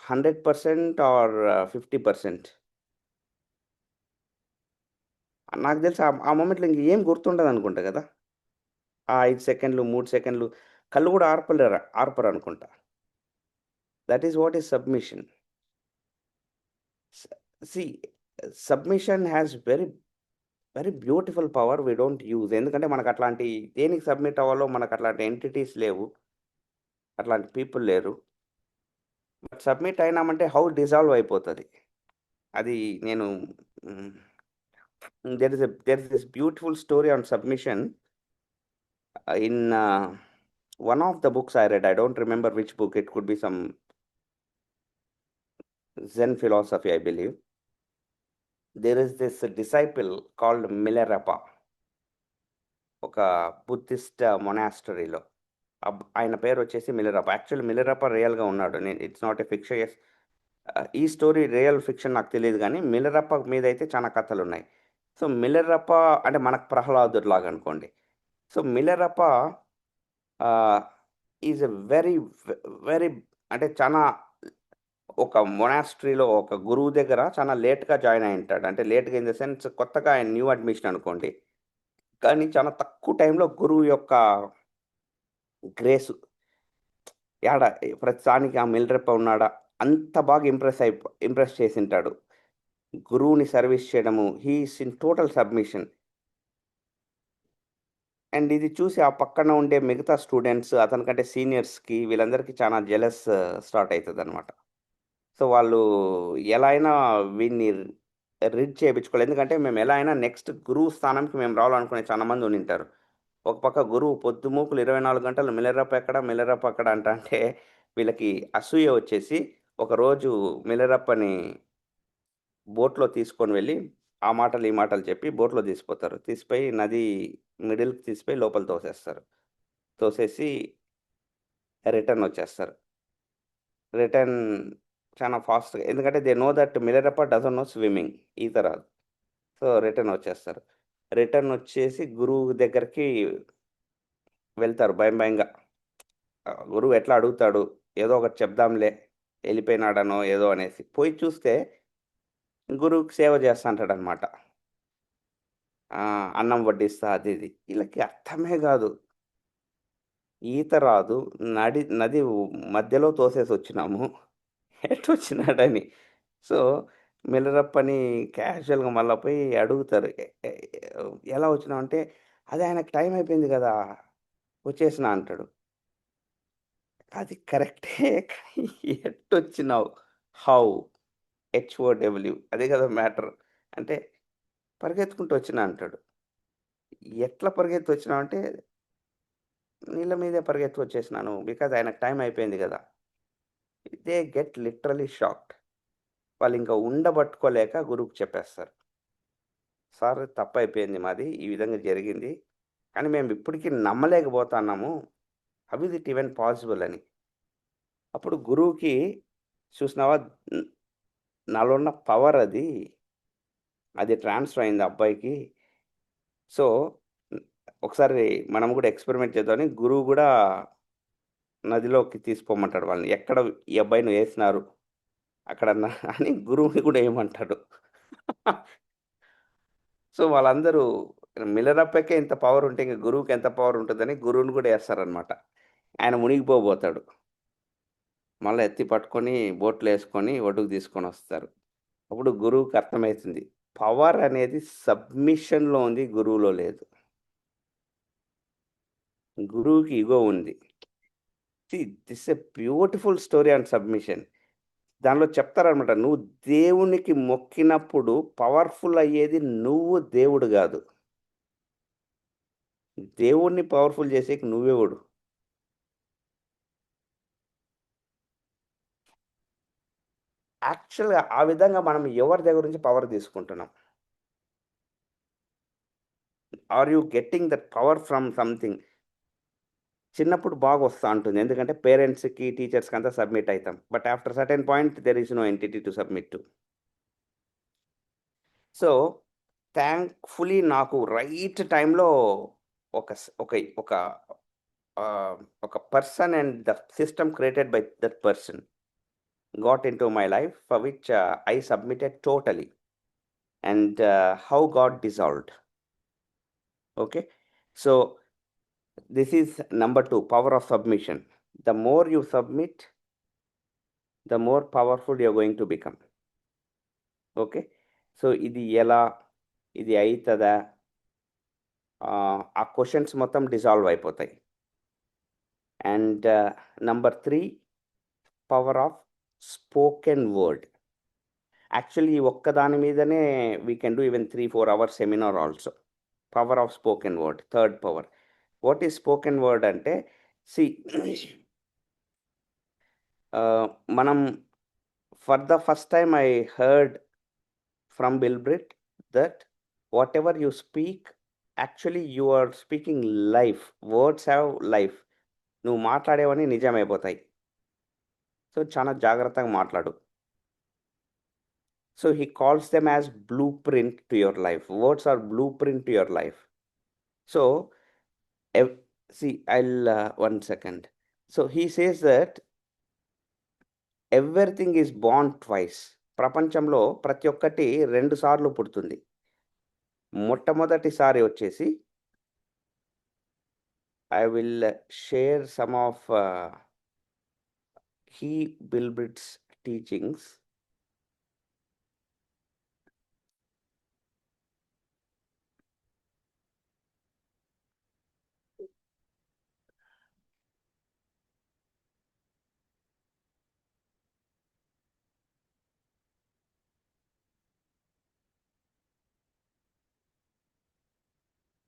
100% ఆర్ 50%? నాకు తెలిసి ఆ మొమెంట్‌లో ఇంక ఏం గుర్తుండదనుకుంటా గదా! ఆ 5 సెకండ్లు, 3 సెకండ్లు కళ్ళు గూడా ఆర్పరనుకుంటా. That is what is submission. See submission has very beautiful power we don't use. ఎందుకంటే మనకు అట్లాంటి దేనికి సబ్మిట్ అవ్వాలో మనకు అట్లాంటి ఎంటిటీస్ లేవు. అట్లాంటి పీపుల్ లేరు. బట్ సబ్మిట్ అయినామంటే హౌ డిజాల్వ్ అయిపోతది. అది నేను there is this beautiful story on submission in one of the books I read. I don't remember which book. It could be some Zen philosophy, I believe. There is this disciple called Milarepa, ఒక బుద్ధిస్ట్ మొనాస్టరీలో. ఆయన పేరు వచ్చేసి మిలరప్ప. యాక్చువల్లీ మిలరప్ప రియల్గా ఉన్నాడు. It's not a fiction. ఈ స్టోరీ రియల్ ఫిక్షన్ నాకు తెలియదు, కానీ మిలరప్ప మీద అయితే చాలా కథలు ఉన్నాయి. సో మిలరప్ప అంటే మనకు ప్రహ్లాదుడు లాగా అనుకోండి. So Milarepa is a very very అంటే చాలా ఒక మొనాస్ట్రీలో ఒక గురువు దగ్గర చాలా లేట్గా జాయిన్ అయి ఉంటాడు. అంటే లేట్గా ఇన్ ద సెన్స్ కొత్తగా ఆయన న్యూ అడ్మిషన్ అనుకోండి. కానీ చాలా తక్కువ టైంలో గురువు యొక్క గ్రేసు యాడ ప్రతిదానికి ఆ మిలరప్ప ఉన్నాడా అంత బాగా ఇంప్రెస్ చేసి ఉంటాడు. గురువుని సర్వీస్ చేయడము, he is in total submission. And ఇది చూసి ఆ పక్కన ఉండే మిగతా స్టూడెంట్స్, అతనికంటే సీనియర్స్కి, వీళ్ళందరికీ చాలా జెలస్ స్టార్ట్ అవుతుంది అనమాట. సో వాళ్ళు ఎలా అయినా వీడిని రీడ్ చేయించుకోవాలి. ఎందుకంటే మేము ఎలా అయినా నెక్స్ట్ గురువు స్థానంకి మేము రావాలనుకునే చాలా మంది ఉంటారు. ఒక పక్క గురువు పొద్దుమూకులు 24 గంటలు మిలరప్ప ఎక్కడ అంటే వీళ్ళకి అసూయ వచ్చేసి ఒకరోజు మిలరప్పని బోట్లో తీసుకొని వెళ్ళి ఆ మాటలు ఈ మాటలు చెప్పి బోట్లో తీసిపోతారు. తీసిపోయి నది మిడిల్కి తీసిపోయి లోపల తోసేస్తారు. తోసేసి రిటర్న్ వచ్చేస్తారు. రిటర్న్ చాలా ఫాస్ట్గా, ఎందుకంటే they know that Milarepa doesn't know swimming, ఈత రాదు. సో రిటర్న్ వచ్చేస్తారు. రిటర్న్ వచ్చేసి గురువు దగ్గరికి వెళ్తారు భయంగా. గురువు ఎట్లా అడుగుతాడు, ఏదో ఒకటి చెప్దాంలే వెళ్ళిపోయినాడనో ఏదో అనేసి. పోయి చూస్తే గురువుకి సేవ చేస్తా అంటాడనమాట. అన్నం వడ్డిస్తా అది ఇది. వీళ్ళకి అర్థమే కాదు, ఈత రాదు, నది మధ్యలో తోసేసి వచ్చినాము, ఎట్టొచ్చినాడని. సో మిలరప్పని క్యాజువల్గా మళ్ళీ పోయి అడుగుతారు, ఎలా వచ్చినావు అంటే, అది ఆయనకు టైం అయిపోయింది కదా వచ్చేసిన అంటాడు. అది కరెక్టే, కానీ ఎట్టొచ్చినావు, హౌ, HOW, అదే కదా మ్యాటర్. అంటే పరిగెత్తుకుంటూ వచ్చినా అంటాడు. ఎట్లా పరిగెత్తి వచ్చినావు అంటే, నీళ్ళ మీదే పరిగెత్తి వచ్చేసినాను, బికాజ్ ఆయనకు టైం అయిపోయింది కదా. They get literally shocked. వాళ్ళు ఇంకా ఉండబట్టుకోలేక గురువుకి చెప్పేస్తారు, సార్ తప్పు అయిపోయింది మాది, ఈ విధంగా జరిగింది, కానీ మేము ఇప్పటికీ నమ్మలేకపోతున్నాము, how is it even possible అని. అప్పుడు గురువుకి, చూసినావా నాలో ఉన్న పవర్ అది ట్రాన్స్ఫర్ అయింది అబ్బాయికి. సో ఒకసారి మనం కూడా ఎక్స్పెరిమెంట్ చేద్దామని గురువు కూడా నదిలోకి తీసుకోమంటాడు వాళ్ళని. ఎక్కడ ఈ అబ్బాయిని వేసినారు అక్కడ అని గురువుని కూడా ఏమంటాడు. సో వాళ్ళందరూ మిలరప్పకే ఇంత పవర్ ఉంటే ఇంక గురువుకి ఎంత పవర్ ఉంటుందని గురువుని కూడా వేస్తారనమాట. ఆయన మునిగిపోతాడు. మళ్ళీ ఎత్తి పట్టుకొని బోట్లో వేసుకొని ఒడ్డుకు తీసుకొని వస్తారు. అప్పుడు గురువుకి అర్థమవుతుంది, పవర్ అనేది సబ్మిషన్లో ఉంది, గురువులో లేదు. గురువుకి ఈగో ఉంది. This a beautiful story on submission. దానిలో చెప్తారనమాట, నువ్వు దేవునికి మొక్కినప్పుడు పవర్ఫుల్ అయ్యేది నువ్వు, దేవుడు కాదు. దేవుణ్ణి పవర్ఫుల్ చేసేకి నువ్వెవడు? యాక్చువల్గా ఆ విధంగా మనం ఎవరి దగ్గర నుంచి పవర్ తీసుకుంటున్నాం? Are you getting that power from something? చిన్నప్పుడు బాగా వస్తూ ఉంటుంది, ఎందుకంటే పేరెంట్స్కి టీచర్స్కి అంతా సబ్మిట్ అవుతాం. But after certain point there is no entity to submit to. So thankfully నాకు రైట్ టైంలో ఒక ఒక ఒక ఒక person and the system created by that person got into my life, for which I submitted totally, and how God dissolved. Okay, so this is number 2, power of submission. The more you submit, the more powerful you are going to become. Okay, so ఇది ఎలా, ఇది అవుతుందా, ఆ క్వశ్చన్స్ మొత్తం డిజాల్వ్ అయిపోతాయి. And number 3, power of spoken word. Actually ఈ ఒక్క దాని మీదనే we can do even 3-4 hours seminar also. Power of spoken word, third power. What is spoken word అంటే సి మనం for the first time I heard from Bill Britt that whatever you speak actually you are speaking life. Words have life. నువ్వు మాట్లాడేవని నిజమైపోతాయి. సో చాలా జాగ్రత్తగా మాట్లాడు. So he calls them as blueprint to your life. Words are blueprint to your life. So see, I'll 1 second. So he says that everything is born twice. ప్రపంచంలో ప్రతి ఒక్కటి 2 సార్లు పుడుతుంది. మొట్టమొదటిసారి వచ్చేసి I will share some of Bill Britt's teachings.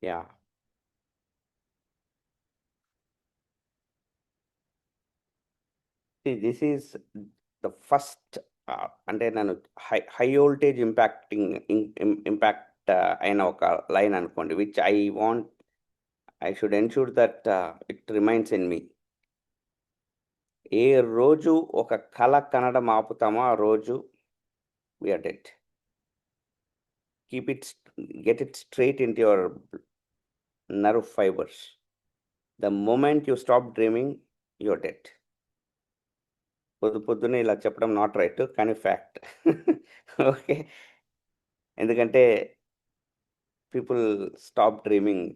Yeah. See, this is the first అంటే నేను హై వోల్టేజ్ ఇంపాక్ట్ అయిన ఒక లైన్ అనుకోండి, which I should ensure that it remains in me. ఏ రోజు ఒక కళ కనడం ఆపుతామో ఆ రోజు we're dead. Get it straight into your nerve fibers. The moment you stop dreaming, you're dead. పొద్దున్నే ఇలా చెప్పడం నాట్ రైట్, కానీ ఫ్యాక్ట్. ఓకే, ఎందుకంటే పీపుల్ స్టాప్ డ్రీమింగ్.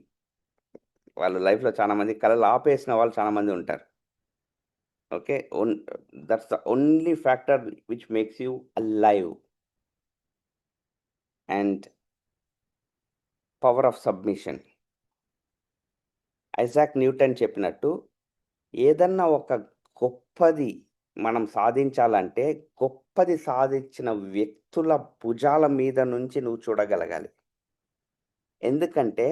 వాళ్ళ లైఫ్లో చాలామంది కళలు ఆపేసిన వాళ్ళు చాలామంది ఉంటారు. Okay, that's the only factor which makes you alive. And power of submission. Isaac Newton చెప్పినట్టు ఏదన్నా ఒక గొప్పది మనం సాధించాలంటే గొప్పది సాధించిన వ్యక్తుల భుజాల మీద నుంచి నువ్వు చూడగలగాలి. ఎందుకంటే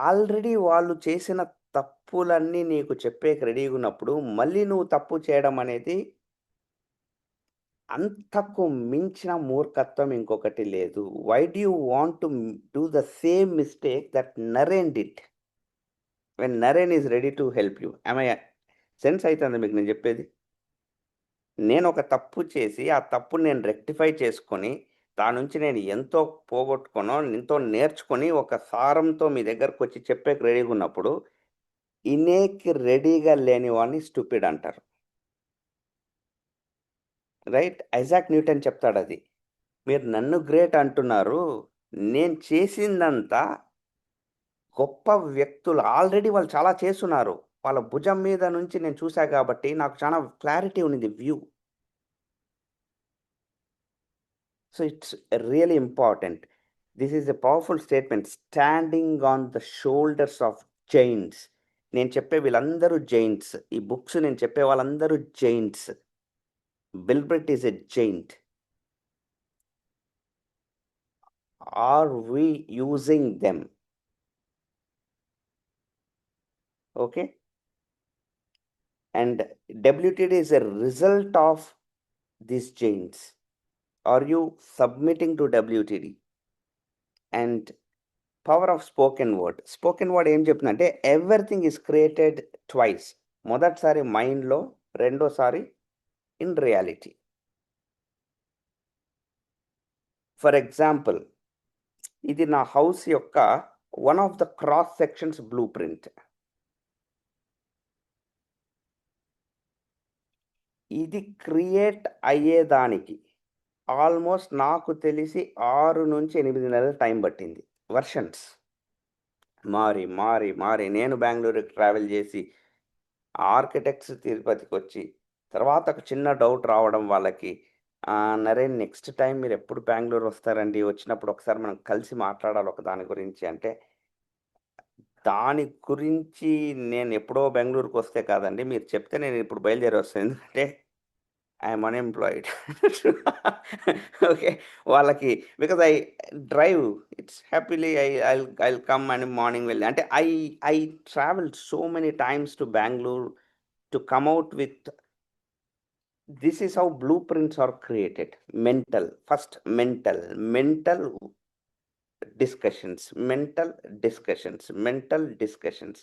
ఆల్రెడీ వాళ్ళు చేసిన తప్పులన్నీ నీకు చెప్పేకి రెడీగా ఉన్నప్పుడు మళ్ళీ నువ్వు తప్పు చేయడం అనేది అంతకు మించిన మూర్ఖత్వం ఇంకొకటి లేదు. Why do you want to do the same mistake that Naren did when Naren is ready to help you? Sense అవుతుంది మీకు నేను చెప్పేది? నేను ఒక తప్పు చేసి ఆ తప్పు నేను రెక్టిఫై చేసుకొని దాని నుంచి నేను ఎంతో పోగొట్టుకునో ఎంతో నేర్చుకొని ఒక సారంతో మీ దగ్గరకు వచ్చి చెప్పేకి రెడీగా ఉన్నప్పుడు ఇనేకి రెడీగా లేని వాడిని స్టూపిడ్ అంటారు. రైట్? ఐజాక్ న్యూటన్ చెప్తాడు అది. మీరు నన్ను గ్రేట్ అంటున్నారు, నేను చేసిందంతా గొప్ప వ్యక్తులు ఆల్రెడీ వాళ్ళు చాలా చేస్తున్నారు, వాళ్ళ భుజం మీద నుంచి నేను చూసా కాబట్టి నాకు చాలా క్లారిటీ ఉన్నది view. So it's really important. This is a powerful statement. Standing on the shoulders of giants. నేను చెప్పే వీళ్ళందరూ జైంట్స్. ఈ బుక్స్ నేను చెప్పే వాళ్ళందరూ giants. Bill Britt is a giant. Are we using them? Okay, and WTD is a result of these chains. Are you submitting to WTD? And power of spoken word ఏం చెప్తుందంటే ఎవ్రీథింగ్ ఈస్ క్రియేటెడ్ ట్వైస్. మొదటిసారి మైండ్లో, రెండోసారి ఇన్ రియాలిటీ. ఫర్ ఎగ్జాంపుల్, ఇది నా హౌస్ యొక్క one of the cross sections blue print. ఇది క్రియేట్ అయ్యేదానికి ఆల్మోస్ట్ నాకు తెలిసి 6 నుంచి 8 నెలలు టైం పట్టింది. వర్షన్స్ మారి మారి మారి నేను బెంగళూరుకి ట్రావెల్ చేసి ఆర్కిటెక్ట్స్ తిరుపతికి వచ్చి తర్వాత ఒక చిన్న డౌట్ రావడం వాళ్ళకి, నరేన్ నెక్స్ట్ టైం మీరు ఎప్పుడు బెంగళూరు వస్తారండి, వచ్చినప్పుడు ఒకసారి మనం కలిసి మాట్లాడాలి ఒక దాని గురించి అంటే, దాని గురించి నేను ఎప్పుడో బెంగళూరుకి వస్తే కాదండి, మీరు చెప్తే నేను ఇప్పుడు బయలుదేరి వస్తాను. ఎందుకంటే ఐఎమ్ అన్‌ఎంప్లాయిడ్. ఓకే. వాళ్ళకి because I drive. It's happily I'll come and morning వెళ్ళి అంటే I travelled so many times to Bengaluru to come out with this is how blueprints are created. First mental discussions.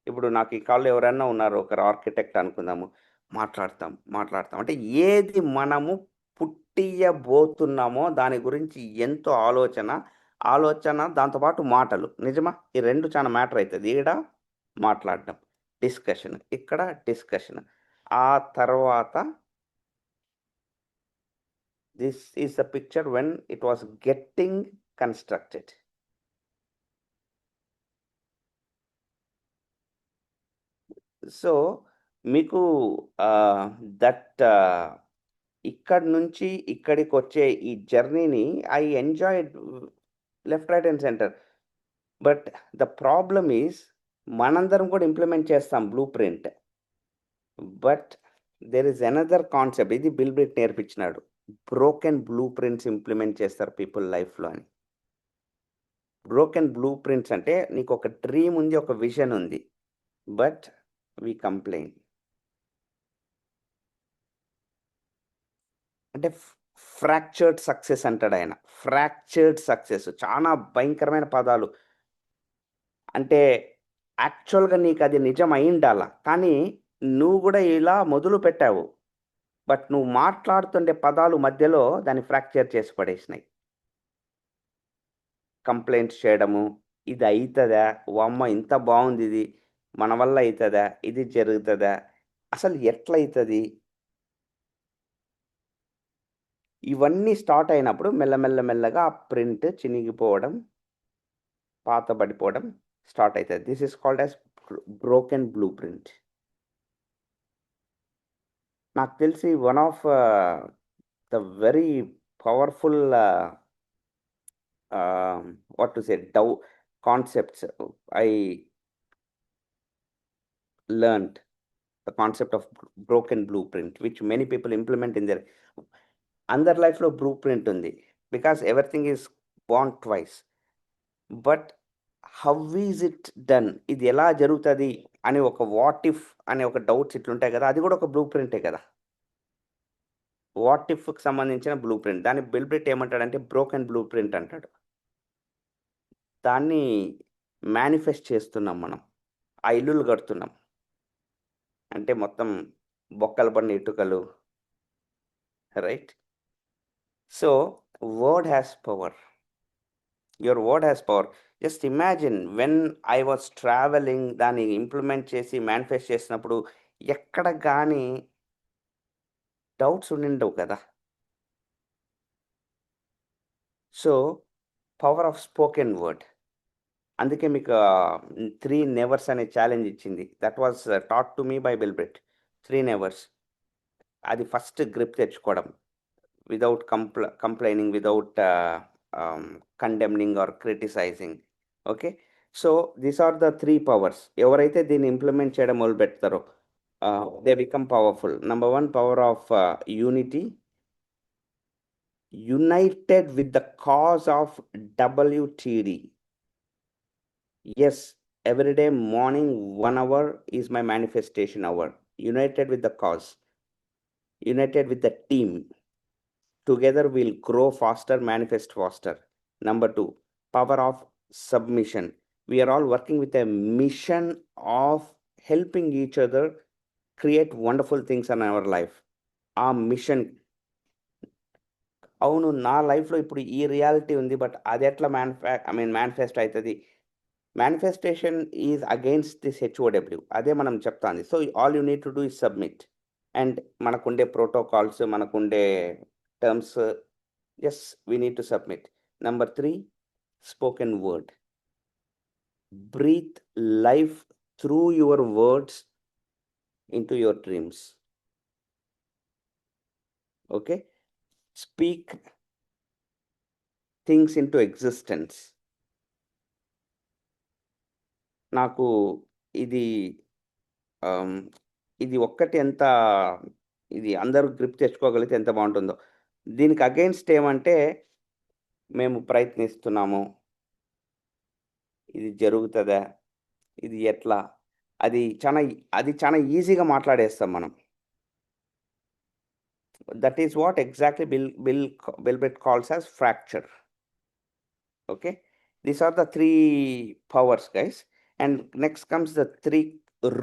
ఇప్పుడు నాకు ఈ కాల్‌లో ఎవరైనా ఉన్నారు. ఒకరు ఆర్కిటెక్ట్ అనుకుందాము. మాట్లాడతాం. అంటే ఏది మనము పుట్టియబోతున్నామో దాని గురించి ఎంతో ఆలోచన దాంతో పాటు మాటలు. నిజమా? ఈ 2 చాలా మ్యాటర్ అయితది. ఈడ మాట్లాడడం, డిస్కషన్. ఇక్కడ డిస్కషన్. ఆ తర్వాత this is the picture when it was getting constructed. So, మీకు ఆహ్, దట్ ఇక్కడి నుంచి ఇక్కడికొచ్చే ఈ జర్నీని I enjoyed left, right and centre. But the problem is మనందరం కూడా ఇంప్లిమెంట్ చేస్తాం blueprint. But there is another concept. ఇది బిల్ బ్రిట్ నేర్పించినాడు. బ్రోకెన్ బ్లూ ప్రింట్స్ ఇంప్లిమెంట్ చేస్తారు పీపుల్ లైఫ్‌లో అని. బ్రోకెన్ బ్లూ ప్రింట్స్ అంటే నీకొక డ్రీమ్ ఉంది. ఒక విజన్ ఉంది. But we complain. అంటే ఫ్రాక్చర్డ్ సక్సెస్ అంటాడాయన. ఫ్రాక్చర్డ్ సక్సెస్ చాలా భయంకరమైన పదాలు. అంటే యాక్చువల్‌గా నీకది నిజం అయిండాల. కానీ నువ్వు గూడా ఇలా మొదలుపెట్టావు. బట్ నువ్వు మాట్లాడుతుండే పదాలు మధ్యలో దాన్ని ఫ్రాక్చర్ చేసి పడేసినాయి. కంప్లెయింట్స్ చేయడము. ఇది అయితదా? వామ్మో! ఇంత బావుందిది. మన వల్ల అయితదా? ఇది జరుగుతదా? అసలు ఎట్లయితది? ఇవన్నీ స్టార్ట్ అయినప్పుడు మెల్లగా ఆ ప్రింట్ చినిగిపోవడం, పాతబడిపోవడం స్టార్ట్ అయితది. This is called as broken blueprint. నాకు తెలిసి one of the very powerful what to say concepts I learned the concept of broken blueprint which many people implement in their అందరి లైఫ్‌లో బ్లూ ప్రింట్ ఉంది. Because everything is born twice. But how is it done? ఇది ఎలా జరుగుతది అని ఒక వాట్ ఇఫ్ అనే ఒక డౌట్స్ ఇట్లుంటాయి కదా! అది కూడా ఒక బ్లూ ప్రింటే కదా! వాట్ ఇఫ్‌కి సంబంధించిన బ్లూ ప్రింట్. దాన్ని బిల్ బ్రిట్ ఏమంటాడంటే బ్రోకెన్ బ్లూ ప్రింట్ అంటాడు. దాన్ని మేనిఫెస్ట్ చేస్తున్నాం మనం. ఆ ఇల్లులు కడుతున్నాం. అంటే మొత్తం బొక్కలు పడిన ఇటుకలు. Right? So, word has power. Your word has power. Just imagine when I was travelling దాన్ని ఇంప్లిమెంట్ చేసి మేనిఫెస్ట్ చేసినప్పుడు ఎక్కడ గాని డౌట్స్ ఉండిండవు కదా! So, power of spoken word. అందుకే మీకు 3 నెవర్స్ అనే ఛాలెంజ్ ఇచ్చింది. That was taught to me by Bill Britt. 3 nevers. అది ఫస్ట్ గ్రిప్ తెచ్చుకోవడం. Without complaining, without condemning or criticising. Okay. So, these are the 3 powers. ఎవరైతే దీన్ని ఇంప్లిమెంట్ చేయడం మొదలుపెడతారో they become powerful. Number 1 power of unity. United with the cause of WTD. Yes, every day morning 1 hour is my manifestation hour. United with the cause. United with the team. Together we'll grow faster, manifest faster. Number 2, power of submission. We are all working with a mission of helping each other create wonderful things in our life. Our mission. అవును, నా లైఫ్‌లో ఇప్పుడు ఈ రియాలిటీ ఉంది. బట్ అది ఎట్లా మేనిఫెస్ట్ అయితది? Manifestation is against this HOW. అదే మనం చెప్తాంది. So, all you need to do is submit. And మనకుండే ప్రోటోకాల్స్, మనకుండే terms, yes we need to submit. Number 3, spoken word. Breathe life through your words into your dreams. Okay. Speak things into existence. నాకు ఇది ఇది ఒక్కటి ఎంత ఇది అందరూ గ్రిప్ తెచ్చుకోగలిగితే ఎంత బాగుంటుందో. దీనికి అగెయిన్స్ట్ ఏమంటే, మేము ప్రయత్నిస్తున్నాము. ఇది జరుగుతదా? ఇది ఎట్లా? అది చాలా ఈజీగా మాట్లాడేస్తాం మనం. That is what exactly Bilbert calls as fracture. Okay, these are the 3 powers, guys, and next comes the 3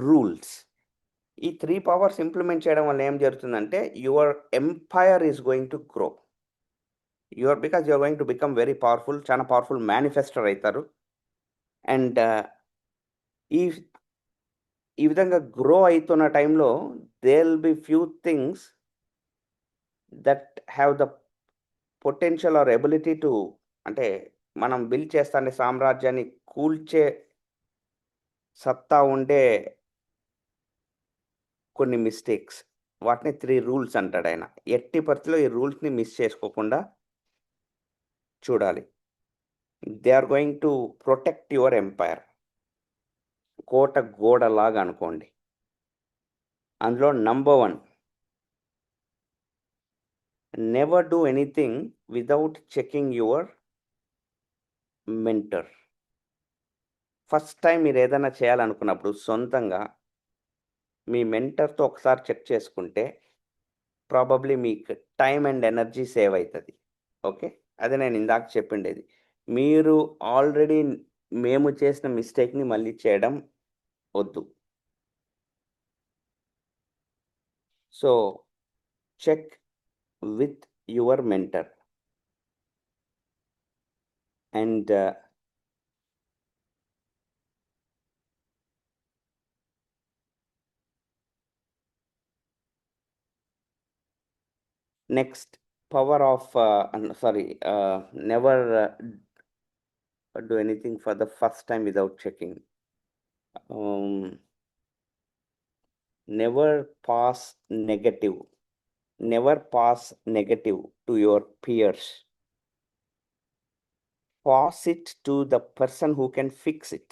rules. ఈ 3 పవర్స్ ఇంప్లిమెంట్ చేయడం వల్ల ఏం జరుగుతుందంటే, your empire is going to grow. Because you are going to become very powerful, చాలా పవర్ఫుల్ మేనిఫెస్టర్ అవుతారు. అండ్ ఈ విధంగా గ్రో అవుతున్న టైంలో there will be few things that have the potential or ability to, అంటే మనం బిల్డ్ చేస్తానే సామ్రాజ్యాన్ని కూల్చే సత్తా ఉండే కొన్ని మిస్టేక్స్, వాటిని 3 రూల్స్ అంటాడు ఆయన. ఎట్టి పరిస్థితిలో ఈ రూల్స్ని మిస్ చేసుకోకుండా చూడాలి. They are going to protect your empire. కోట గోడలాగా అనుకోండి. అందులో number 1, never do anything without checking your mentor. First time మీరు ఏదైనా చేయాలనుకున్నప్పుడు సొంతంగా మీ మెంటర్తో ఒకసారి చెక్ చేసుకుంటే ప్రాబబ్లీ మీకు టైం అండ్ ఎనర్జీ సేవ్ అవుతుంది. ఓకే, అదే నేను ఇందాక చెప్పిండేది. మీరు ఆల్రెడీ మేము చేసిన మిస్టేక్ని మళ్ళీ చేయడం వద్దు. So check with your mentor. And next power of never do anything for the first time without checking. Never pass negative to your peers. Pass it to the person who can fix it.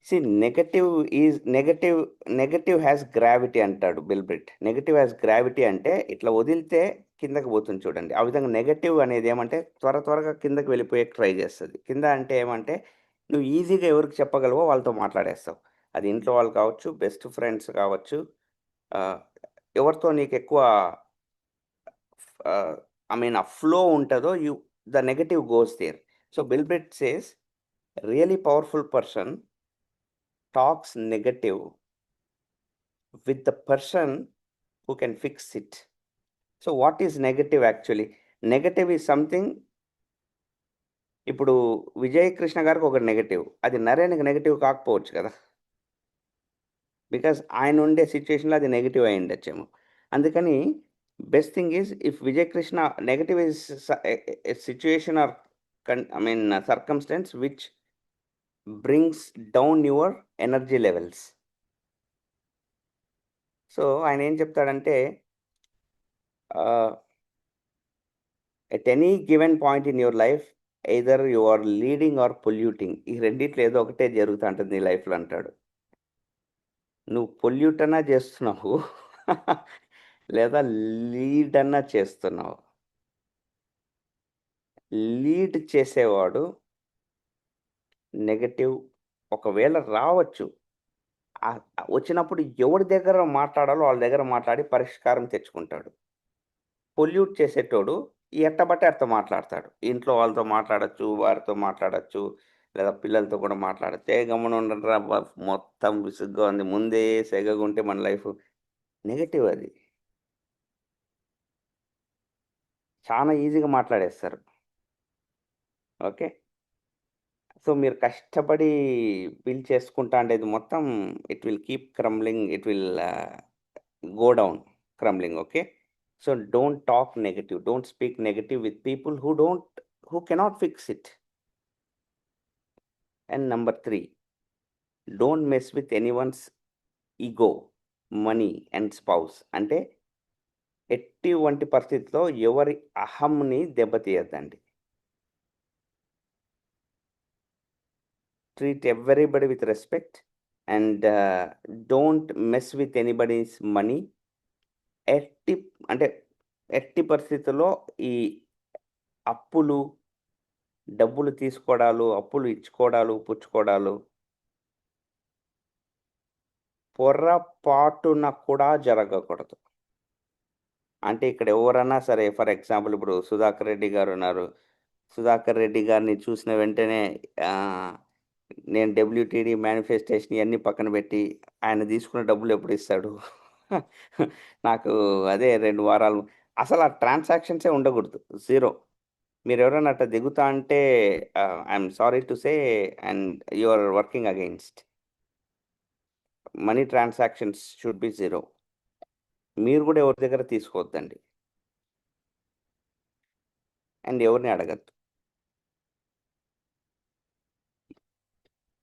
See, negative has gravity అంటాడు బిల్బ్రిట్. నెగటివ్ హ్యాస్ గ్రావిటీ అంటే ఇట్లా వదిలితే కిందకి పోతుంది చూడండి. ఆ విధంగా నెగటివ్ అనేది ఏమంటే త్వరగా కిందకి వెళ్ళిపోయే ట్రై చేస్తుంది. కింద అంటే ఏమంటే నువ్వు ఈజీగా ఎవరికి చెప్పగలవో వాళ్ళతో మాట్లాడేస్తావు. అది ఇంట్లో వాళ్ళు కావచ్చు, బెస్ట్ ఫ్రెండ్స్ కావచ్చు, ఎవరితో నీకు ఎక్కువ ఆ ఫ్లో ఉంటుందో the negative goes there. So Bill Britt says really powerful person talks negative with the person who can fix it. So what is negative actually? Negative is something, ఇప్పుడు విజయ్ కృష్ణ గారికి ఒక నెగటివ్, అది నరేన్కి నెగటివ్ కాకపోవచ్చు కదా, బికాజ్ ఆయన ఉండే సిచ్యువేషన్లో అది నెగటివ్ అయి ఉండొచ్చేమో. అందుకని best thing is if Vijay Krishna negative is situation or circumstance which brings down your energy levels. So ఆయన ఏం చెప్తాడంటే, at any given point in your life either you are leading or polluting. ఈ రెండిట్లో ఏదో ఒకటే జరుగుతూ ఉంటుంది నీ లైఫ్లో అంటాడు. నువ్వు పొల్యూట్ అన్నా చేస్తున్నావు లేదా లీడ్ అన్నా చేస్తున్నావు. లీడ్ చేసేవాడు నెగటివ్ ఒకవేళ రావచ్చు, వచ్చినప్పుడు ఎవరి దగ్గర మాట్లాడాలో వాళ్ళ దగ్గర మాట్లాడి పరిష్కారం తెచ్చుకుంటాడు. పొల్యూట్ చేసేటోడు ఎట్టబట్టే అట్ట మాట్లాడతాడు. ఇంట్లో వాళ్ళతో మాట్లాడచ్చు, వారితో మాట్లాడచ్చు, లేదా పిల్లలతో కూడా మాట్లాడచ్చు. గమ్మున ఉండరా మొత్తం విసుగ్గా ఉంది, ముందే సెగగా ఉంటే మన లైఫ్ నెగటివ్. అది చాలా ఈజీగా మాట్లాడేస్తారు. ఓకే, సో మీరు కష్టపడి బిల్డ్ చేసుకుంటా ఉండేది మొత్తం it will keep క్రమ్లింగ్, it will go down క్రమ్లింగ్. Okay, so don't talk negative, don't speak negative with people who cannot fix it. And number 3, don't mess with anyone's ego, money and spouse. అంటే ఎటువంటి పరిస్థితిలో ఎవరి అహంని దెబ్బతీయద్దండి. Treat everybody with respect and don't mess with anybody's money. ఎట్టి అంటే ఎట్టి పరిస్థితుల్లో ఈ అప్పులు, డబ్బులు తీసుకోవడాలు, అప్పులు ఇచ్చుకోవడాలు, పుచ్చుకోవడాలు పొర్రపాటున కూడా జరగకూడదు. అంటే ఇక్కడ ఎవరన్నా సరే, ఫర్ ఎగ్జాంపుల్ ఇప్పుడు సుధాకర్ రెడ్డి గారు ఉన్నారు. సుధాకర్ రెడ్డి గారిని చూసిన వెంటనే నేను డబ్ల్యూటీడీ మేనిఫెస్టేషన్ ఇవన్నీ పక్కన పెట్టి ఆయన తీసుకున్న డబ్బులు ఎప్పుడు ఇస్తాడు? నాకు అదే 2 వారాలు అసలు ఆ ట్రాన్సాక్షన్సే ఉండకూడదు. జీరో. మీరు ఎవరైనా అట్లా దిగుతా అంటే I'm sorry to say and you are working against. Money transactions should be zero. మీరు కూడా ఎవరి దగ్గర తీసుకోవద్దండి. అండ్ ఎవరిని అడగద్దు.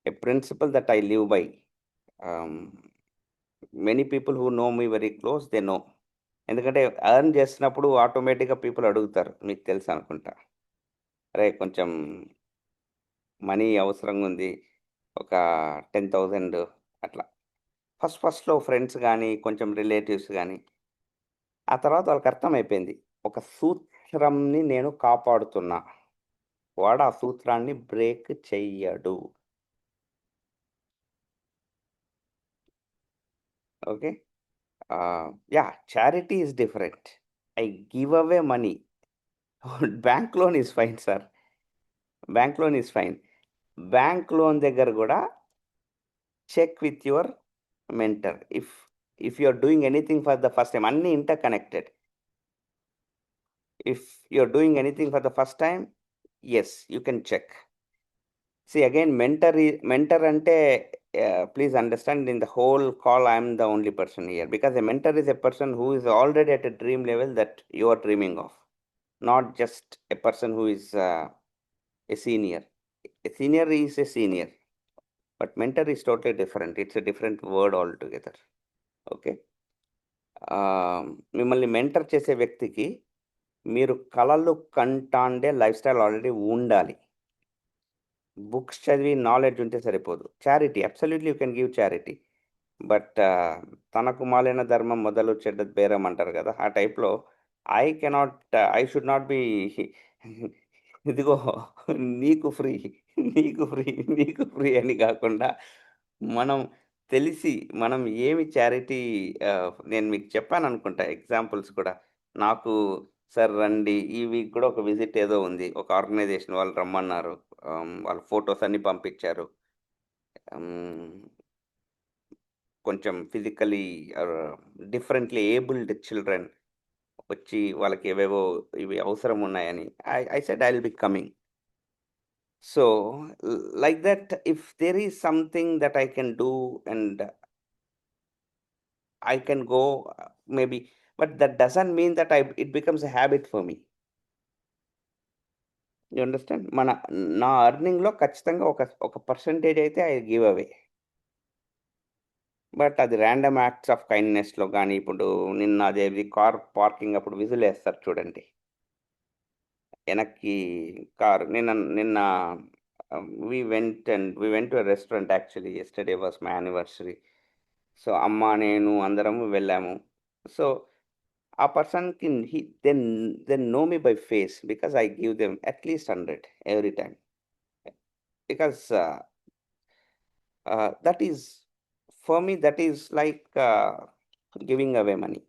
A principle that I live by. Many people who know me very close, they know. ఎందుకంటే ఎర్న్ చేస్తున్నప్పుడు ఆటోమేటిక్గా పీపుల్ అడుగుతారు, మీకు తెలుసు అనుకుంటా, అరే కొంచెం మనీ అవసరంగా ఉంది, ఒక 10,000 అట్లా. ఫస్ట్లో ఫ్రెండ్స్ కానీ కొంచెం రిలేటివ్స్ కానీ, ఆ తర్వాత వాళ్ళకి అర్థమైపోయింది ఒక సూత్రంని నేను కాపాడుతున్నా, వాడు ఆ సూత్రాన్ని బ్రేక్ చెయ్యడు. Okay. Yeah, charity is different. I give away money. Bank loan is fine, sir. Bank loan is fine. Bank loan దగ్గర కూడా check with your mentor. If you are doing anything for the first time, అన్ని interconnected. If you are doing anything for the first time, yes, you can check. See, again, mentor ante, please understand, in the whole call, I am the only person here, because a mentor is a person who is already at a dream level that you are dreaming of, not just a person who is a senior. A senior is a senior, but mentor is totally different. It's a different word altogether. Okay. మిమ్మల్ని మెంటర్ చేసే వ్యక్తికి మీరు కలలు కంటాండే లైఫ్ స్టైల్ ఆల్రెడీ ఉండాలి. బుక్స్ చదివి నాలెడ్జ్ ఉంటే సరిపోదు. Charity, absolutely you can give charity, but తనకు మాలైన ధర్మం మొదలు చెడ్డ బేరం అంటారు కదా, ఆ టైప్లో ఐ షుడ్ నాట్ బి ఇదిగో నీకు ఫ్రీ నీకు ఫ్రీ నీకు ఫ్రీ అని కాకుండా, మనం తెలిసి మనం ఏమి చారిటీ, నేను మీకు చెప్పాను అనుకుంటా ఎగ్జాంపుల్స్ కూడా. నాకు సార్ రండి, ఈ వీక్ కూడా ఒక విజిట్ ఏదో ఉంది, ఒక ఆర్గనైజేషన్ వాళ్ళు రమ్మన్నారు, వాళ్ళ ఫొటోస్ అన్ని పంపించారు. కొంచెం ఫిజికలీ డిఫరెంట్లీ ఏబుల్డ్ చిల్డ్రన్ వచ్చి వాళ్ళకి ఏవేవో ఇవి అవసరం ఉన్నాయని, I said I will be coming. So like that, if there is something that I can do and I can go, maybe, but that doesn't mean that it becomes a habit for me. You understand? నా ఎర్నింగ్లో ఖచ్చితంగా ఒక పర్సంటేజ్ అయితే ఐ గివ్ అవే. బట్ అది ర్యాండమ్ యాక్ట్స్ ఆఫ్ కైండ్నెస్లో కానీ, ఇప్పుడు నిన్న అదేది కార్ పార్కింగ్ అప్పుడు విజిల్ వేస్తారు చూడండి వెనక్కి కార్. నిన్న we went to a restaurant actually. Yesterday was my anniversary. So అమ్మ నేను అందరము వెళ్ళాము. సో ఆ పర్సన్కి then know me by face, because I give them at least 100 every time, because that is for me, that is like giving away money.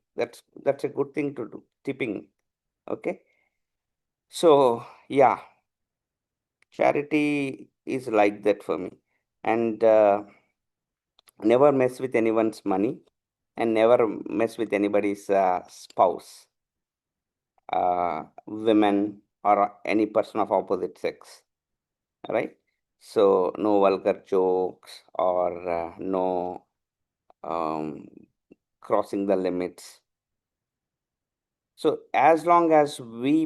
That's a good thing to do, tipping. Okay. So yeah, charity is like that for me. And never mess with anyone's money, and never mess with anybody's spouse, women, or any person of opposite sex, right? So no vulgar jokes, or no crossing the limits. So as long as we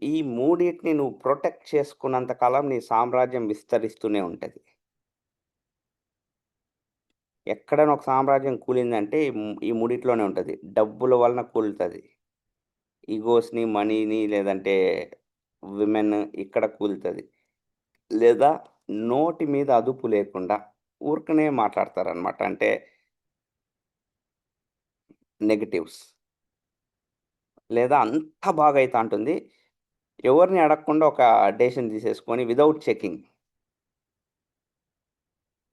ఈ మూడింటిని నువ్వు ప్రొటెక్ట్ చేసుకున్నంత కాలం నీ సామ్రాజ్యం విస్తరిస్తూనే ఉంటుంది. ఎక్కడైనా ఒక సామ్రాజ్యం కూలిందంటే ఈ మూడిట్లోనే ఉంటుంది. డబ్బుల వలన కూలుతుంది, ఈగోస్ని, మనీని, లేదంటే విమెన్ ఇక్కడ కూలుతుంది, లేదా నోటి మీద అదుపు లేకుండా ఊరికనే మాట్లాడతారనమాట. అంటే నెగెటివ్స్. లేదా అంతా బాగా అయితాంటుంది. ఎవరిని అడగకుండా ఒక డెసిషన్ తీసేసుకొని వితౌట్ చెకింగ్.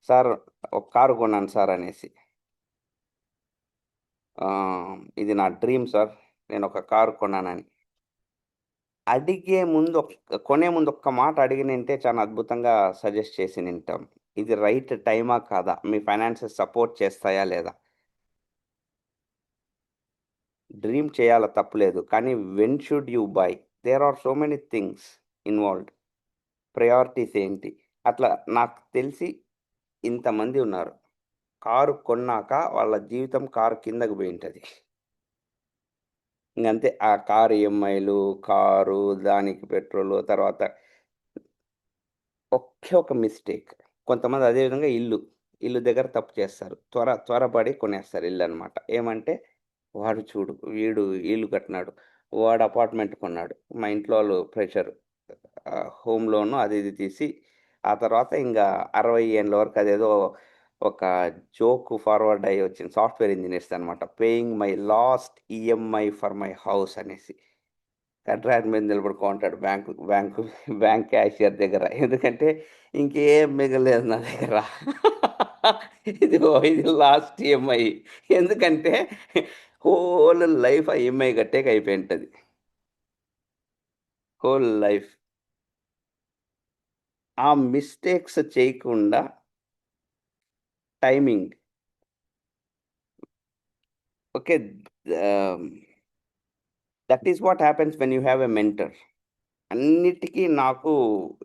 సార్ ఒక కారు కొన్నాను సార్ అనేసి. ఇది నా డ్రీమ్ సార్. నేను ఒక కారు కొన్నానని. కొనే ముందు ఒక్క మాట అడిగినుంటే చాలా అద్భుతంగా సజెస్ట్ చేసినుంటాం. ఇది రైట్ టైమా కాదా? మీ ఫైనాన్సెస్ సపోర్ట్ చేస్తాయా లేదా? డ్రీమ్ చేయాల తప్పులేదు. కానీ when should you buy? There are so many things involved. Priorities ఏంటి? అట్లా నాకు తెలిసి ఇంతమంది ఉన్నారు. కారు కొన్నాక వాళ్ళ జీవితం కారు కిందకి పోయుంటది. ఇంగంతే. ఆ కారు ఈఎంఐలు, కారు, దానికి పెట్రోలు, తర్వాత ఒకే ఒక మిస్టేక్. కొంతమంది అదే విధంగా ఇల్లు దగ్గర తప్పు చేస్తారు. త్వరపడి కొనేస్తారు ఇల్లనమాట. ఏమంటే, వాడు చూడు, వీడు ఇల్లు కట్టినాడు, వాడు అపార్ట్మెంట్ కొన్నాడు. మా ఇంట్లో వాళ్ళు ప్రెషర్, హోమ్ లోను అది ఇది తీసి, ఆ తర్వాత ఇంగా 60 ఏండ్ల వరకు అదేదో ఒక జోక్ ఫార్వర్డ్ అయ్యి వచ్చింది. సాఫ్ట్‌వేర్ ఇంజినీర్స్ అనమాట. Paying my last EMI for my house అనేసి. కట్రాక్ మీద నిలబడుకో ఉంటాడు బ్యాంక్ క్యాషియర్ దగ్గర. ఎందుకంటే ఇంకేం మిగలలేదు నా దగ్గర. ఇది లాస్ట్ ఈఎంఐ. ఎందుకంటే హోల్ లైఫ్ ఆ ఈఎంఐ కట్టేకి అయిపోయింటది. Whole life. ఆ మిస్టేక్స్ చేయకుండా timing. Okay. That is what happens when you have a mentor. అన్నిటికీ నాకు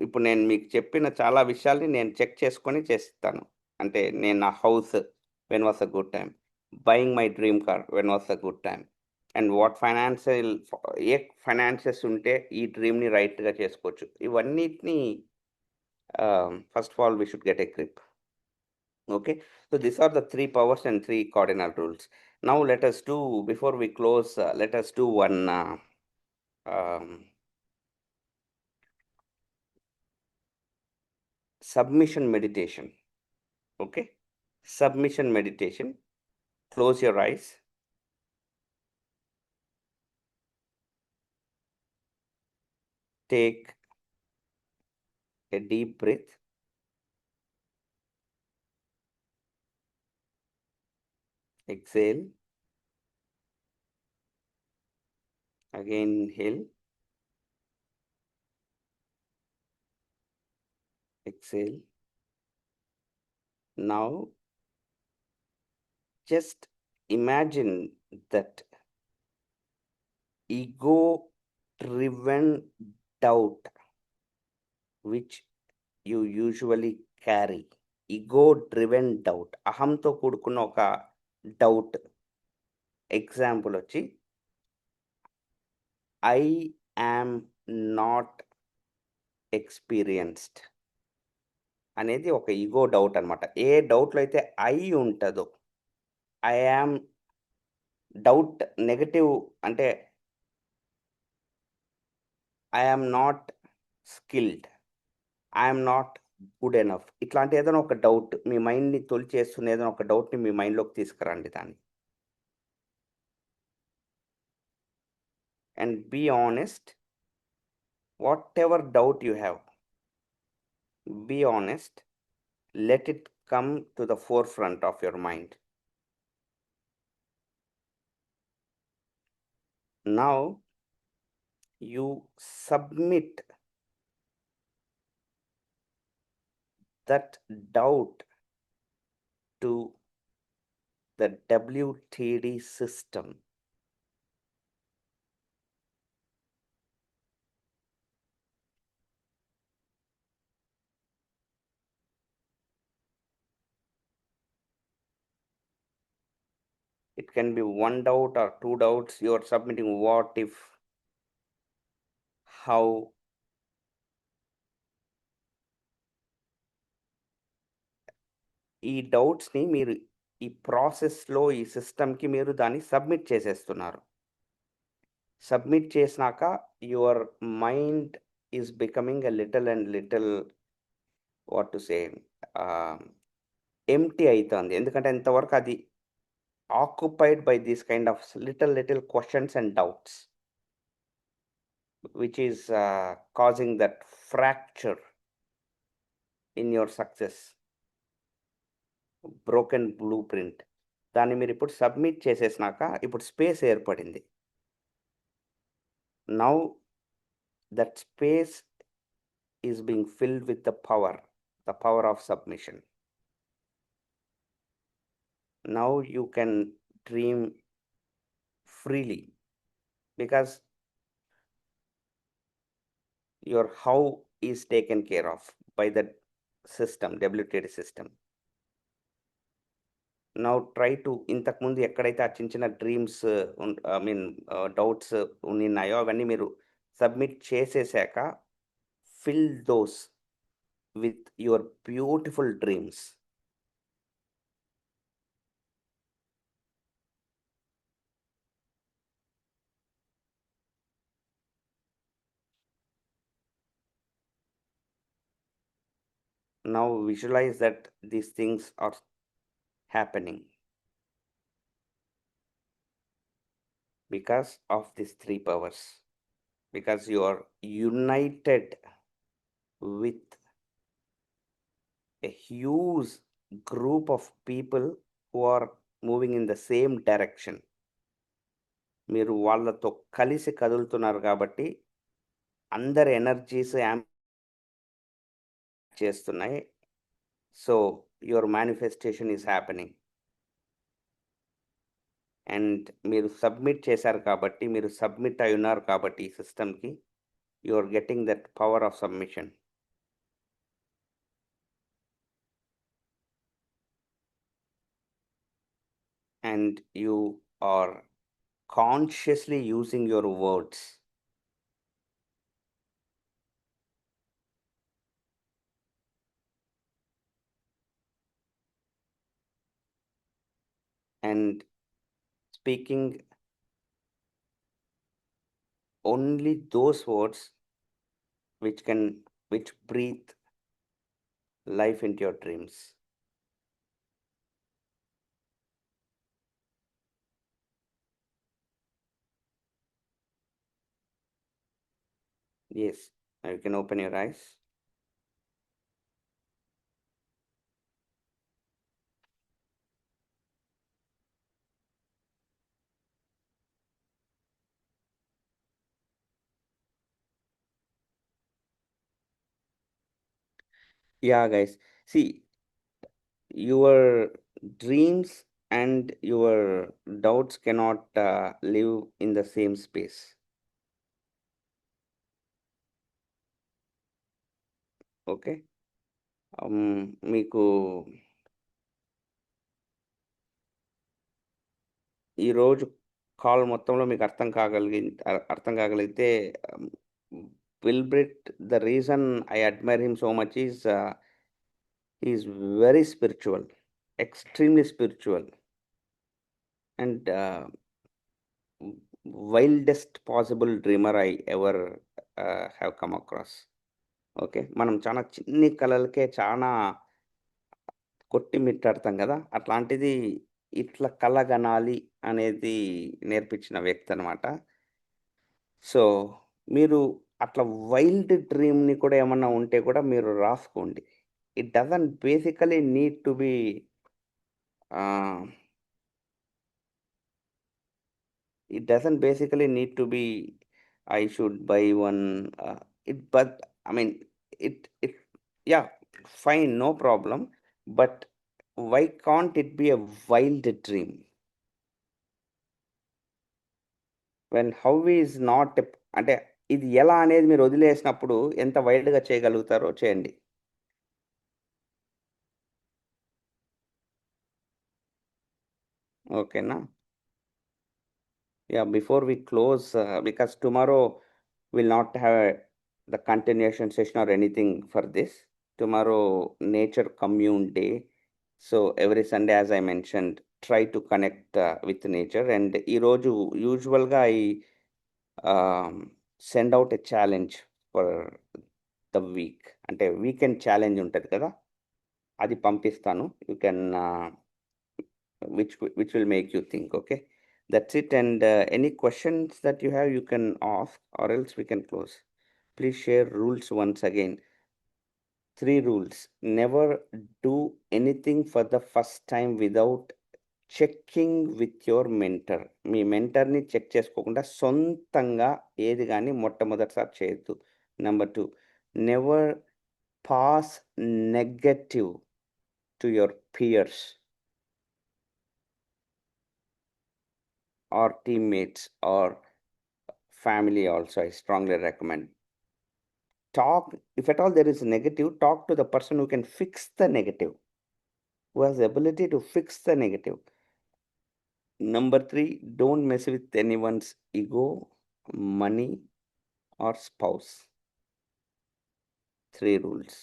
ఇప్పుడు నేను మీకు చెప్పిన చాలా విషయాల్ని నేను చెక్ చేసుకొని చేస్తాను. అంటే నేను నా house when was a good time. Buying my dream car when was a good time. And what ఏ ఫైనాన్సెస్ ఉంటే ఈ డ్రీమ్‌ని రైట్‌గా చేసుకోవచ్చు. ఇవన్నిటిని first of all we should get a grip. Okay. So these are the 3 powers and 3 cardinal rules. Now let us do before we close, let us do one um, submission meditation. Okay. Submission meditation. Close your eyes. Take a deep breath. Exhale. Again inhale. Exhale. Now just imagine that ego driven doubt which you usually carry. Ego driven doubt. అహంతో కూడుకున్న ఒక డౌట్. ఎగ్జాంపుల్ వచ్చి ఐ యామ్ నాట్ ఎక్స్పీరియన్స్డ్ అనేది ఒక ఈగో డౌట్ అనమాట. ఏ డౌట్‌లో అయితే ఐ ఉంటదో, ఐ యామ్ డౌట్ నెగెటివ్ అంటే I am not skilled, I am not good enough. ఇట్లాంటి ఏదైనా ఒక డౌట్ మీ మైండ్‌ని తొలిచేస్తున్న ఏదైనా ఒక డౌట్‌ని మీ మైండ్‌లోకి తీసుకురండి దాన్ని. And be honest. Whatever doubt you have, be honest. Let it come to the forefront of your mind. Now you submit that doubt to the WTD system. It can be one doubt or two doubts. You are submitting what if, how. ఈ డౌట్స్‌ని మీరు ఈ ప్రాసెస్‌లో ఈ సిస్టమ్‌కి మీరు దాన్ని సబ్మిట్ చేసేస్తున్నారు. సబ్మిట్ చేసినాక your mind is becoming a little what to say empty అవుతుంది. ఎందుకంటే ఇంతవరకు అది occupied by these kind of little questions and doubts which is causing that fracture in your success, broken blueprint. దాన్ని మీరు ఇప్పుడు సబ్మిట్ చేసేసినాక ఇప్పుడు స్పేస్ ఏర్పడింది. Now that space is being filled with the power of submission. Now you can dream freely because your how is taken care of by the system, WTD system. Now try to ఇంతకుముందు ఎక్కడైతే ఆ చిన్న చిన్న డ్రీమ్స్ డౌట్స్ ఉన్నాయో అవన్నీ మీరు సబ్మిట్ చేసేసాక fill those with your beautiful dreams. Now visualize that these things are happening because of these three powers, because you are united with a huge group of people who are moving in the same direction. మీరు వాళ్ళతో కలిసి కదులుతున్నారు కాబట్టి అందరి ఎనర్జీస్ చేస్తున్నాయి. So your manifestation is happening. And మీరు సబ్మిట్ చేశారు కాబట్టి, మీరు సబ్మిట్ అయి ఉన్నారు కాబట్టి ఈ సిస్టమ్కి, you are getting that power of submission. And you are consciously using your words. And speaking only those words which breathe life into your dreams. Yes, now you can open your eyes. Yeah, guys. See, your dreams and your doubts cannot live in the same space. Okay. మీకు ఈరోజు కాల్ మొత్తంలో మీకు అర్థం కాగలిగితే Wilbert, the reason I admire him so much is he is very spiritual, extremely spiritual, and wildest possible dreamer I ever have come across. Okay, మనం చాలా చిన్ని కళలకే చాలా కొట్టి మిట్టాడతాం కదా, అట్లాంటిది ఇట్లా కలగనాలి అనేది నేర్పించిన వ్యక్తి అనమాట. సో మీరు అట్లా వైల్డ్ డ్రీమ్ని కూడా ఏమన్నా ఉంటే కూడా మీరు రాసుకోండి. It doesn't basically need to be I should buy one but I mean it yeah, fine, no problem, but why can't it be a wild dream? When how is not అంటే ఇది ఎలా అనేది మీరు వదిలేసినప్పుడు ఎంత వైల్డ్గా చేయగలుగుతారో చేయండి. ఓకేనా? Yeah, before we close, because tomorrow we'll not have the continuation session or anything for this. Tomorrow, Nature Commune Day. So every Sunday, as I mentioned, try to connect with nature. And ఈ రోజు యూజువల్గా I send out a challenge for the week అంటే వీకెండ్ ఛాలెంజ్ ఉంటుంది కదా, అది పంపిస్తాను. You can which will make you think. Okay, that's it. And any questions that you have, you can ask, or else we can close. Please share rules once again. 3 rules: never do anything for the first time without checking with your mentor. మీ మెంటర్ని చెక్ చేసుకోకుండా సొంతంగా ఏది కానీ మొట్టమొదటిసారి చేయొద్దు. Number 2, never pass negative to your peers or teammates or family also. I strongly recommend. Talk, if at all there is negative, talk to the person who can fix the negative, who has the ability to fix the negative. Number 3, don't mess with anyone's ego, money, or spouse. 3 rules.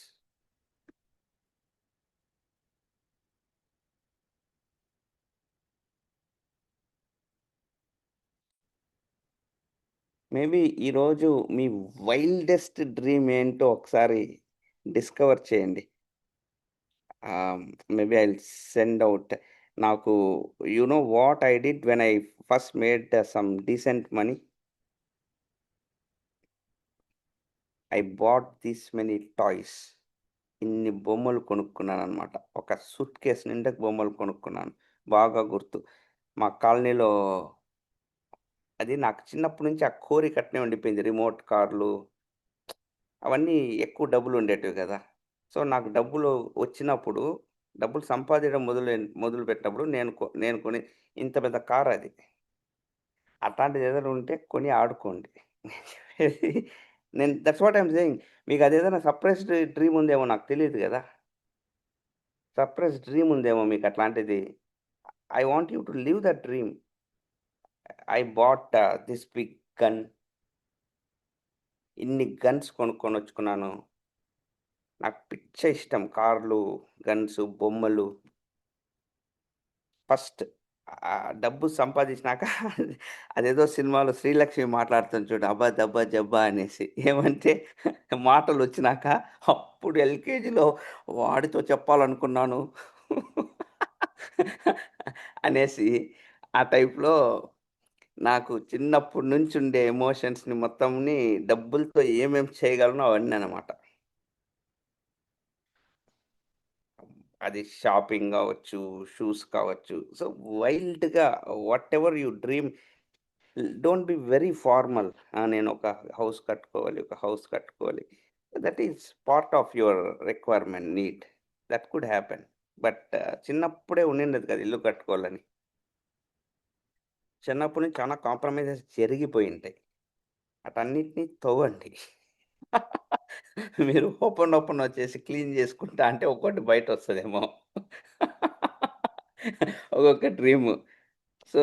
Maybe ఈరోజు మీ వైల్డెస్ట్ డ్రీమ్ ఏంటో ఒకసారి డిస్కవర్ చేయండి. Maybe I send out. నాకు you know what I did when I first made some decent money? I bought this many toys. ఇన్ని బొమ్మలు కొనుక్కున్నాను అనమాట. ఒక సూట్ కేస్ నిండా బొమ్మలు కొనుక్కున్నాను. బాగా గుర్తు. మా కాలనీలో అది నాకు చిన్నప్పటి నుంచి ఆ కోరిక అట్నే ఉండిపోయింది. రిమోట్ కార్లు అవన్నీ ఎక్కువ డబ్బులు ఉండేటివి కదా. సో నాకు డబ్బులు వచ్చినప్పుడు, డబ్బులు సంపాదించడం మొదలుపెట్టినప్పుడు నేను కొని ఇంత పెద్ద కార్ అది. అట్లాంటిది ఏదైనా ఉంటే కొని ఆడుకోండి. నేను దట్స్ వాట్ ఐఎమ్ సేయింగ్. మీకు అదేదైనా సర్ప్రైజ్డ్ డ్రీమ్ ఉందేమో నాకు తెలియదు కదా. సర్ప్రైజ్ డ్రీమ్ ఉందేమో మీకు అట్లాంటిది. I want you to live that dream. I bought this big gun. ఇన్ని గన్స్ కొనుక్కొని వచ్చుకున్నాను. నాకు పిచ్చ ఇష్టం కార్లు, గన్స్, బొమ్మలు. ఫస్ట్ డబ్బు సంపాదించినాక అదేదో సినిమాలో శ్రీలక్ష్మి మాట్లాడుతుంది చూడు, అబ్బా దబ్బా జబ్బా అనేసి. ఏమంటే మాటలు వచ్చినాక అప్పుడు ఎల్కేజీలో వాడితో చెప్పాలనుకున్నాను అనేసి ఆ టైప్లో నాకు చిన్నప్పటి నుంచి ఉండే ఎమోషన్స్ని మొత్తంని డబ్బులతో ఏమేమి చేయగలనో అవన్నీ అనమాట. అది షాపింగ్ కావచ్చు, షూస్ కావచ్చు. సో వైల్డ్గా whatever you dream, don't be very formal. నేను ఒక హౌస్ కట్టుకోవాలి. That is part of your requirement, need. That could happen. But చిన్నప్పుడే ఉండిండదు కదా ఇల్లు కట్టుకోవాలని. చిన్నప్పటి నుంచి చాలా కాంప్రమైజెస్ జరిగిపోయి ఉంటాయి. అటన్నిటిని తవ్వండి. మీరు ఓపెన్ వచ్చేసి క్లీన్ చేసుకుంటా అంటే ఒక్కొక్కటి బయట వస్తుందేమో. ఒక్కొక్క dream. So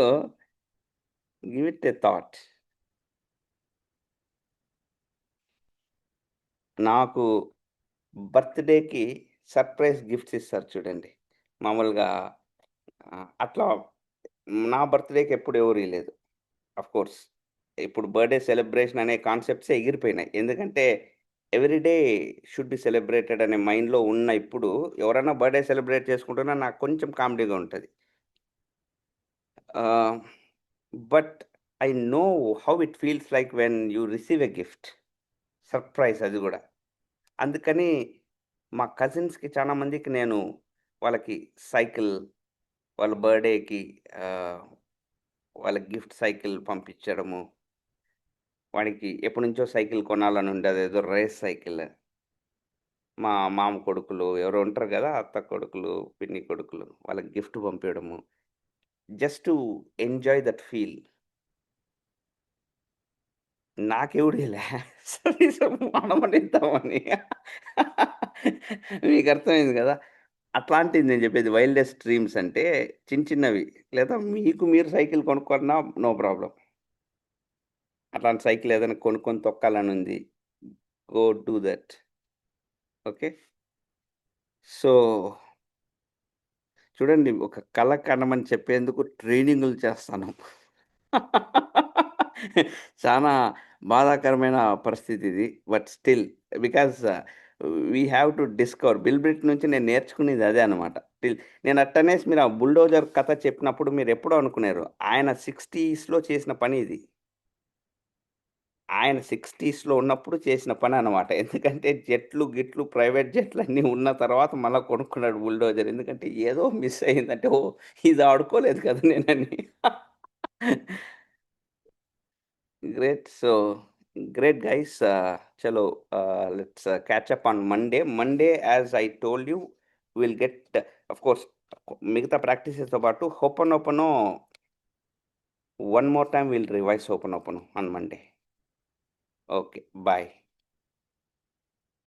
give it a thought. నాకు బర్త్డేకి సర్ప్రైజ్ గిఫ్ట్స్ ఇస్తారు చూడండి. మామూలుగా అట్లా నా బర్త్డేకి ఎప్పుడు ఎవరు ఇవ్వలేదు. కోర్స్ ఇప్పుడు బర్త్డే సెలబ్రేషన్ అనే కాన్సెప్ట్సే ఎగిరిపోయినాయి. ఎందుకంటే ఎవ్రీడే షుడ్ బి సెలబ్రేటెడ్ అనే మైండ్లో ఉన్న ఇప్పుడు ఎవరైనా బర్త్డే సెలబ్రేట్ చేసుకుంటున్నా నాకు కొంచెం కామెడీగా ఉంటుంది. But I know how it feels like when you receive a gift, surprise అది కూడా. అందుకని మా కజిన్స్కి చాలా మందికి నేను వాళ్ళకి సైకిల్, వాళ్ళ బర్త్డేకి వాళ్ళకి గిఫ్ట్ సైకిల్ పంపించడము. వాడికి ఎప్పటి నుంచో సైకిల్ కొనాలని ఉండేది, ఏదో రేస్ సైకిల్. మా మామ కొడుకులు ఎవరో ఉంటారు కదా, అత్త కొడుకులు, పిన్ని కొడుకులు, వాళ్ళకి గిఫ్ట్ పంపించడము. Just to enjoy that feel. నాకెవడిలే మనమనిద్దామని. మీకు అర్థమైంది కదా. అట్లాంటిది నేను చెప్పేది. వైల్డెస్ట్ డ్రీమ్స్ అంటే చిన్నవి, లేదా మీకు మీరు సైకిల్ కొనుక్కున్నా నో ప్రాబ్లం. అట్లాంటి సైకిల్ ఏదైనా కొనుక్కొని తొక్కాలని ఉంది, go do that. Okay. So చూడండి, ఒక కళ కనమని చెప్పేందుకు ట్రైనింగులు చేస్తాను. చాలా బాధాకరమైన పరిస్థితి ఇది. But still because we have to discover. Bill Britt నుంచి నేను నేర్చుకునేది అదే అనమాట. నేను అట్టనేసి మీరు ఆ బుల్డోజర్ కథ చెప్పినప్పుడు మీరు ఎప్పుడో అనుకున్నారు. ఆయన 60స్‌లో చేసిన పని ఇది. ఆయన 60స్‌లో ఉన్నప్పుడు చేసిన పని అనమాట. ఎందుకంటే జెట్లు, గిట్లు, ప్రైవేట్ జెట్లు అన్నీ ఉన్న తర్వాత మళ్ళా కొనుక్కున్నాడు బుల్డోజర్. ఎందుకంటే ఏదో మిస్ అయిందంటే, ఓహ్! ఇది ఆడుకోలేదు కదా నేనని. గ్రేట్. So, great guys. చలో let's catch up on Monday. Monday as I told you will get of course మిగతా ప్రాక్టీసెస్‌తో పాటు ho'oponopono one more time will revise ho'oponopono on Monday. Okay. By.